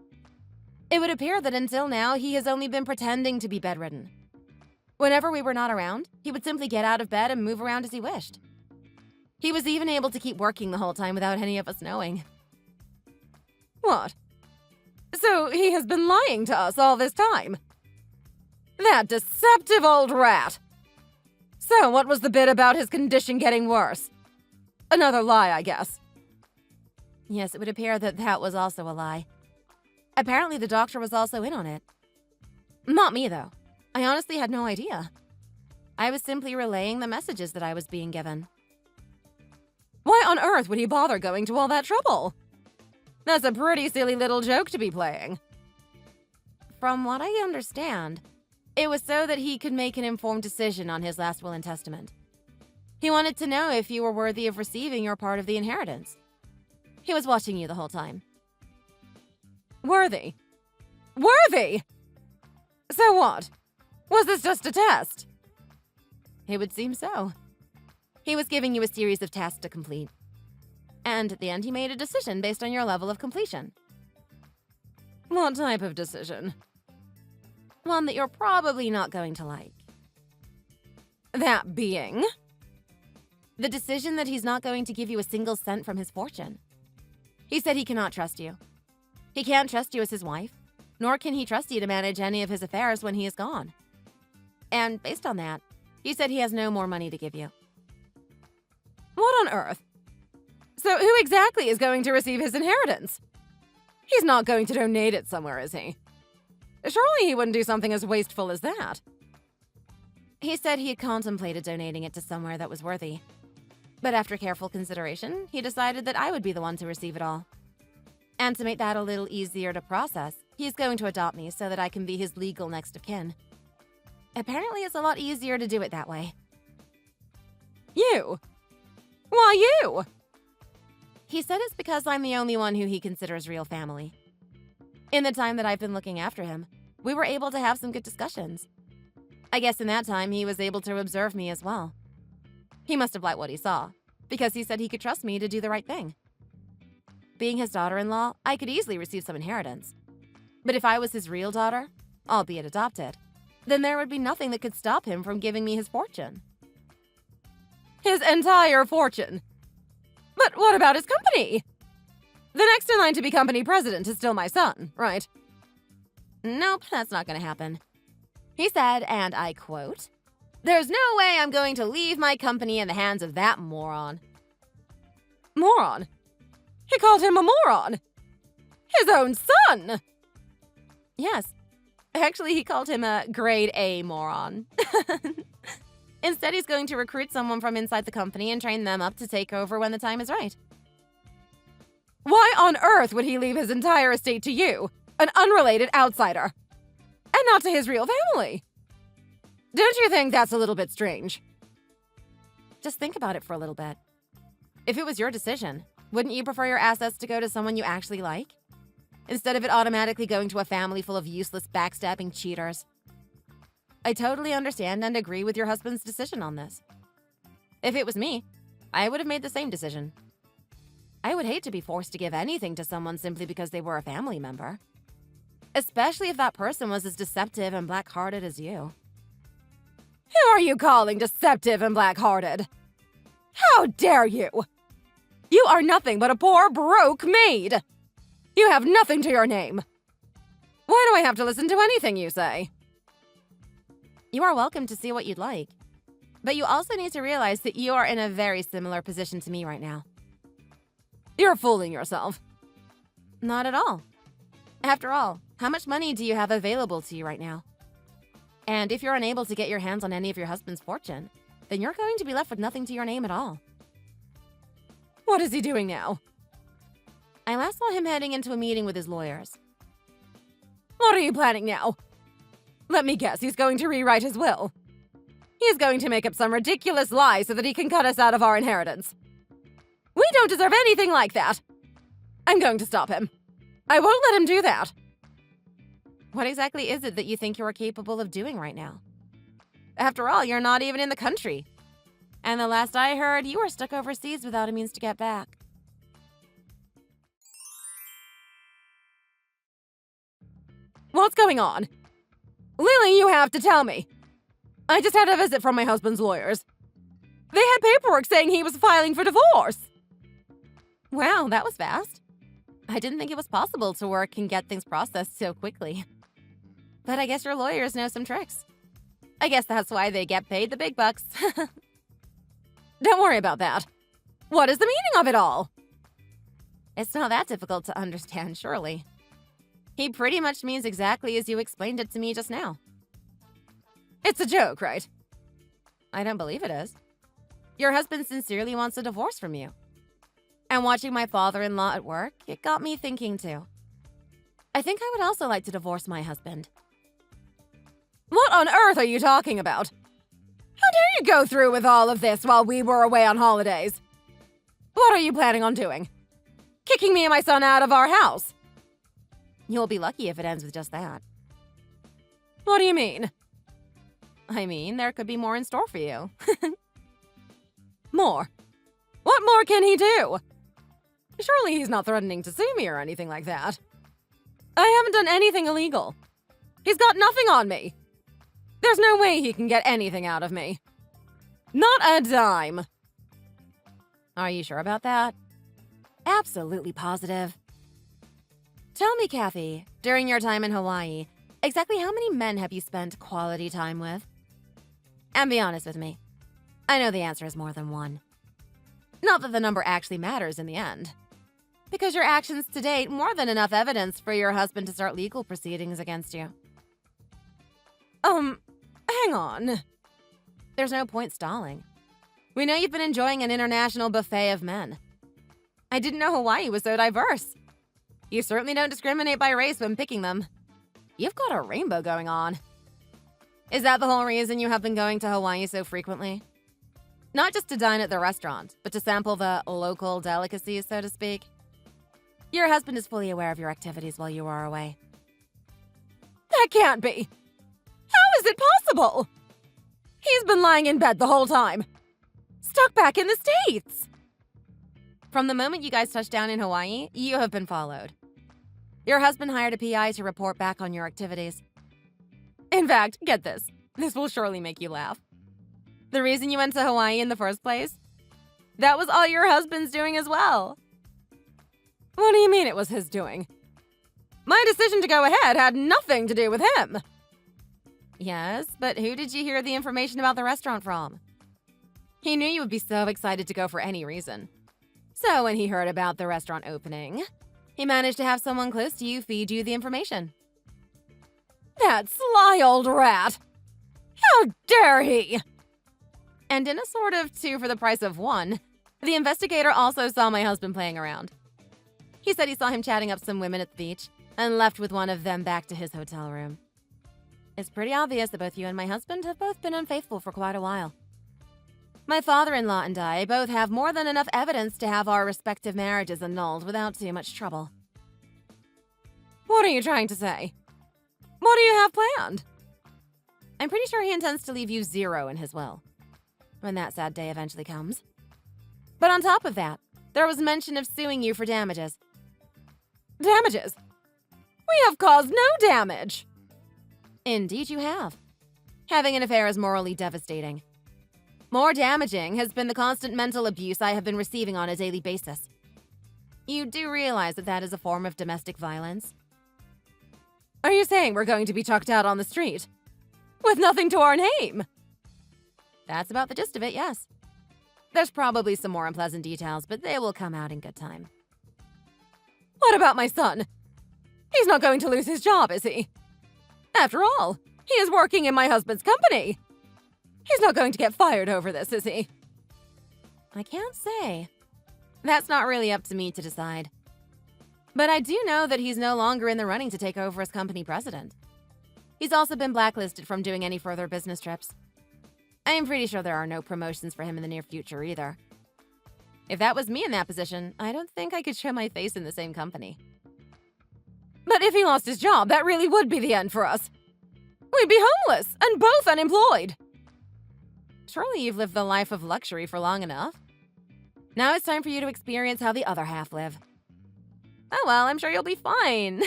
Speaker 5: It would appear that until now, he has only been pretending to be bedridden. Whenever we were not around, he would simply get out of bed and move around as he wished. He was even able to keep working the whole time without any of us knowing.
Speaker 4: What? So he has been lying to us all this time? That deceptive old rat! So what was the bit about his condition getting worse? Another lie, I guess.
Speaker 5: Yes, it would appear that that was also a lie. Apparently the doctor was also in on it. Not me, though. I honestly had no idea. I was simply relaying the messages that I was being given.
Speaker 4: Why on earth would he bother going to all that trouble? That's a pretty silly little joke to be playing.
Speaker 5: From what I understand, it was so that he could make an informed decision on his last will and testament. He wanted to know if you were worthy of receiving your part of the inheritance. He was watching you the whole time.
Speaker 4: Worthy? Worthy? So what? Was this just a test?
Speaker 5: It would seem so. He was giving you a series of tasks to complete. And at the end, he made a decision based on your level of completion.
Speaker 4: What type of decision?
Speaker 5: One that you're probably not going to like.
Speaker 4: That being?
Speaker 5: The decision that he's not going to give you a single cent from his fortune. He said he cannot trust you. He can't trust you as his wife, nor can he trust you to manage any of his affairs when he is gone. And based on that, he said he has no more money to give you.
Speaker 4: What on earth? So who exactly is going to receive his inheritance? He's not going to donate it somewhere, is he? Surely he wouldn't do something as wasteful as that.
Speaker 5: He said he had contemplated donating it to somewhere that was worthy. But after careful consideration, he decided that I would be the one to receive it all. And to make that a little easier to process, he's going to adopt me so that I can be his legal next of kin. Apparently, it's a lot easier to do it that way.
Speaker 4: You? Why you?
Speaker 5: He said it's because I'm the only one who he considers real family. In the time that I've been looking after him, we were able to have some good discussions. I guess in that time, he was able to observe me as well. He must have liked what he saw, because he said he could trust me to do the right thing. Being his daughter-in-law, I could easily receive some inheritance. But if I was his real daughter, albeit adopted, then there would be nothing that could stop him from giving me his fortune.
Speaker 4: His entire fortune? But what about his company? The next in line to be company president is still my son, right?
Speaker 5: Nope, that's not going to happen. He said, and I quote, "There's no way I'm going to leave my company in the hands of that moron."
Speaker 4: Moron? He called him a moron.
Speaker 5: His own son! Yes. Actually, he called him a grade A moron. Instead, he's going to recruit someone from inside the company and train them up to take over when the time is right. Why on earth would he leave his entire estate to you, an unrelated outsider, and not to his real family? Don't you think that's a little bit strange? Just think about it for a little bit. If it was your decision, wouldn't you prefer your assets to go to someone you actually like, instead of it automatically going to a family full of useless, backstabbing cheaters? I totally understand and agree with your husband's decision on this. If it was me, I would have made the same decision. I would hate to be forced to give anything to someone simply because they were a family member, especially if that person was as deceptive and black-hearted as you. Who are you calling deceptive and black-hearted? How dare you? You are nothing but a poor, broke maid. You have nothing to your name. Why do I have to listen to anything you say? You are welcome to see what you'd like, but you also need to realize that you are in a very similar position to me right now. You're fooling yourself. Not at all. After all, how much money do you have available to you right now? And if you're unable to get your hands on any of your husband's fortune, then you're going to be left with nothing to your name at all. What is he doing now? I last saw him heading into a meeting with his lawyers. What are you planning now? Let me guess, he's going to rewrite his will. He's going to make up some ridiculous lie so that he can cut us out of our inheritance. We don't deserve anything like that. I'm going to stop him. I won't let him do that. What exactly is it that you think you are capable of doing right now? After all, you're not even in the country. And the last I heard, you were stuck overseas without a means to get back. What's going on? Lily, you have to tell me. I just had a visit from my husband's lawyers. They had paperwork saying he was filing for divorce. Wow, that was fast. I didn't think it was possible to work and get things processed so quickly. But I guess your lawyers know some tricks. I guess that's why they get paid the big bucks. Don't worry about that. What is the meaning of it all? It's not that difficult to understand, surely. He pretty much means exactly as you explained it to me just now. It's a joke, right? I don't believe it is. Your husband sincerely wants a divorce from you. And watching my father-in-law at work, it got me thinking too. I think I would also like to divorce my husband. What on earth are you talking about? How dare you go through with all of this while we were away on holidays? What are you planning on doing? Kicking me and my son out of our house? You'll be lucky if it ends with just that. What do you mean? I mean, there could be more in store for you. More? What more can he do? Surely he's not threatening to sue me or anything like that. I haven't done anything illegal. He's got nothing on me. There's no way he can get anything out of me. Not a dime. Are you sure about that? Absolutely positive. Tell me, Kathy, during your time in Hawaii, exactly how many men have you spent quality time with? And be honest with me. I know the answer is more than one. Not that the number actually matters in the end. Because your actions to date more than enough evidence for your husband to start legal proceedings against you. Hang on. There's no point stalling. We know you've been enjoying an international buffet of men. I didn't know Hawaii was so diverse. You certainly don't discriminate by race when picking them. You've got a rainbow going on. Is that the whole reason you have been going to Hawaii so frequently? Not just to dine at the restaurant, but to sample the local delicacies, so to speak? Your husband is fully aware of your activities while you are away. That can't be. How is it possible? He's been lying in bed the whole time. Stuck back in the States. From the moment you guys touched down in Hawaii, you have been followed. Your husband hired a PI to report back on your activities. In fact, get this. This will surely make you laugh. The reason you went to Hawaii in the first place? That was all your husband's doing as well. What do you mean it was his doing? My decision to go ahead had nothing to do with him. Yes, but who did you hear the information about the restaurant from? He knew you would be so excited to go for any reason. So when he heard about the restaurant opening, He managed to have someone close to you feed you the information.
Speaker 3: That sly old rat! How dare he!
Speaker 5: And in a sort of two for the price of one, the investigator also saw my husband playing around. He said he saw him chatting up some women at the beach and left with one of them back to his hotel room. It's pretty obvious that both you and my husband have both been unfaithful for quite a while. My father-in-law and I both have more than enough evidence to have our respective marriages annulled without too much trouble.
Speaker 3: What are you trying to say? What do you have planned?
Speaker 5: I'm pretty sure he intends to leave you zero in his will, when that sad day eventually comes. But on top of that, there was mention of suing you for damages.
Speaker 3: Damages? We have caused no damage!
Speaker 5: Indeed you have. Having an affair is morally devastating. More damaging has been the constant mental abuse I have been receiving on a daily basis. You do realize that that is a form of domestic violence?
Speaker 3: Are you saying we're going to be chucked out on the street? With nothing to our name?
Speaker 5: That's about the gist of it, yes. There's probably some more unpleasant details, but they will come out in good time.
Speaker 3: What about my son? He's not going to lose his job, is he? After all, he is working in my husband's company. He's not going to get fired over this, is he?
Speaker 5: I can't say. That's not really up to me to decide. But I do know that he's no longer in the running to take over as company president. He's also been blacklisted from doing any further business trips. I am pretty sure there are no promotions for him in the near future either. If that was me in that position, I don't think I could show my face in the same company.
Speaker 3: But if he lost his job, that really would be the end for us. We'd be homeless and both unemployed.
Speaker 5: Surely you've lived the life of luxury for long enough. Now it's time for you to experience how the other half live. Oh well, I'm sure you'll be fine.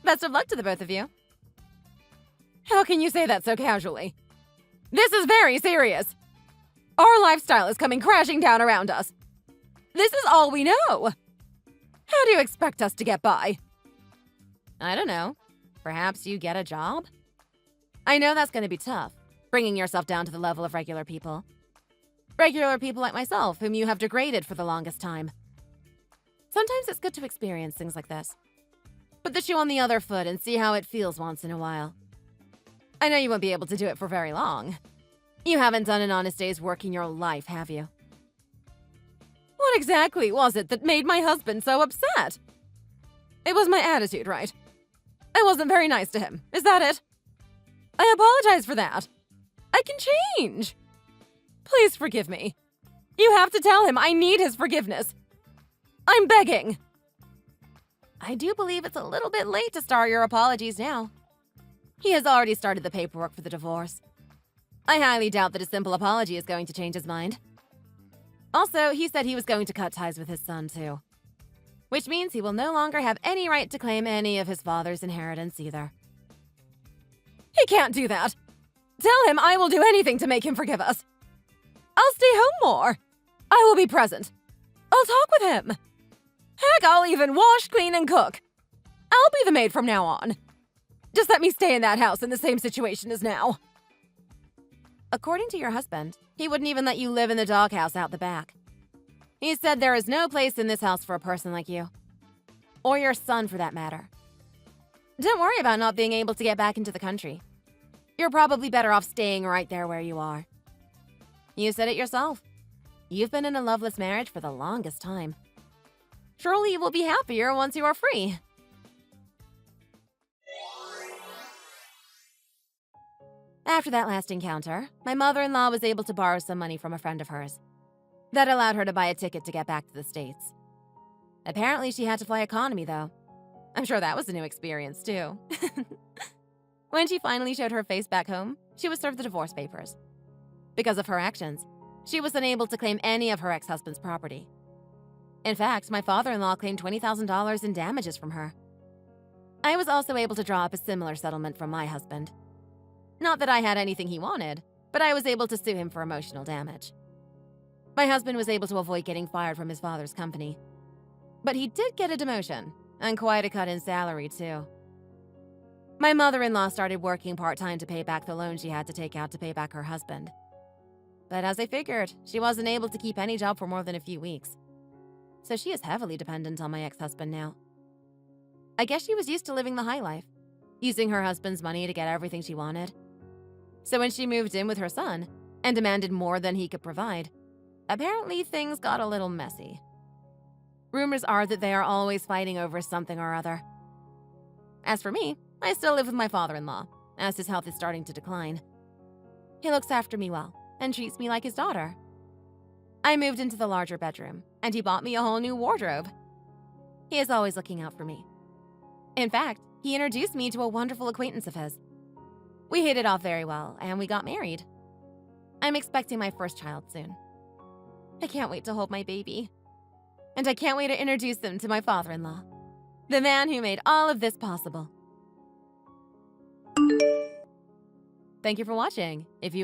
Speaker 5: Best of luck to the both of you.
Speaker 3: How can you say that so casually? This is very serious. Our lifestyle is coming crashing down around us. This is all we know. How do you expect us to get by?
Speaker 5: I don't know. Perhaps you get a job? I know that's going to be tough, bringing yourself down to the level of regular people. Regular people like myself, whom you have degraded for the longest time. Sometimes it's good to experience things like this. Put the shoe on the other foot and see how it feels once in a while. I know you won't be able to do it for very long. You haven't done an honest day's work in your life, have you?
Speaker 3: What exactly was it that made my husband so upset? It was my attitude, right? I wasn't very nice to him. Is that it? I apologize for that. I can change. Please forgive me. You have to tell him I need his forgiveness. I'm begging.
Speaker 5: I do believe it's a little bit late to start your apologies now. He has already started the paperwork for the divorce. I highly doubt that a simple apology is going to change his mind. Also, he said he was going to cut ties with his son, too. Which means he will no longer have any right to claim any of his father's inheritance either.
Speaker 3: He can't do that. Tell him I will do anything to make him forgive us. I'll stay home more. I will be present. I'll talk with him. Heck, I'll even wash, clean, and cook. I'll be the maid from now on. Just let me stay in that house in the same situation as now.
Speaker 5: According to your husband, he wouldn't even let you live in the doghouse out the back. He said there is no place in this house for a person like you. Or your son, for that matter. Don't worry about not being able to get back into the country. You're probably better off staying right there where you are. You said it yourself. You've been in a loveless marriage for the longest time. Surely you will be happier once you are free. After that last encounter, my mother-in-law was able to borrow some money from a friend of hers. That allowed her to buy a ticket to get back to the States. Apparently, she had to fly economy, though. I'm sure that was a new experience, too. When she finally showed her face back home, she was served the divorce papers. Because of her actions, she was unable to claim any of her ex-husband's property. In fact, my father-in-law claimed $20,000 in damages from her. I was also able to draw up a similar settlement from my husband. Not that I had anything he wanted, but I was able to sue him for emotional damage. My husband was able to avoid getting fired from his father's company. But he did get a demotion, and quite a cut in salary, too. My mother-in-law started working part-time to pay back the loan she had to take out to pay back her husband. But as I figured, she wasn't able to keep any job for more than a few weeks. So she is heavily dependent on my ex-husband now. I guess she was used to living the high life, using her husband's money to get everything she wanted. So when she moved in with her son and demanded more than he could provide, apparently things got a little messy. Rumors are that they are always fighting over something or other. As for me, I still live with my father-in-law, as his health is starting to decline. He looks after me well and treats me like his daughter. I moved into the larger bedroom, and he bought me a whole new wardrobe. He is always looking out for me. In fact, he introduced me to a wonderful acquaintance of his. We hit it off very well, and we got married. I'm expecting my first child soon. I can't wait to hold my baby. And I can't wait to introduce him to my father-in-law, the man who made all of this possible. Thank you for watching. If you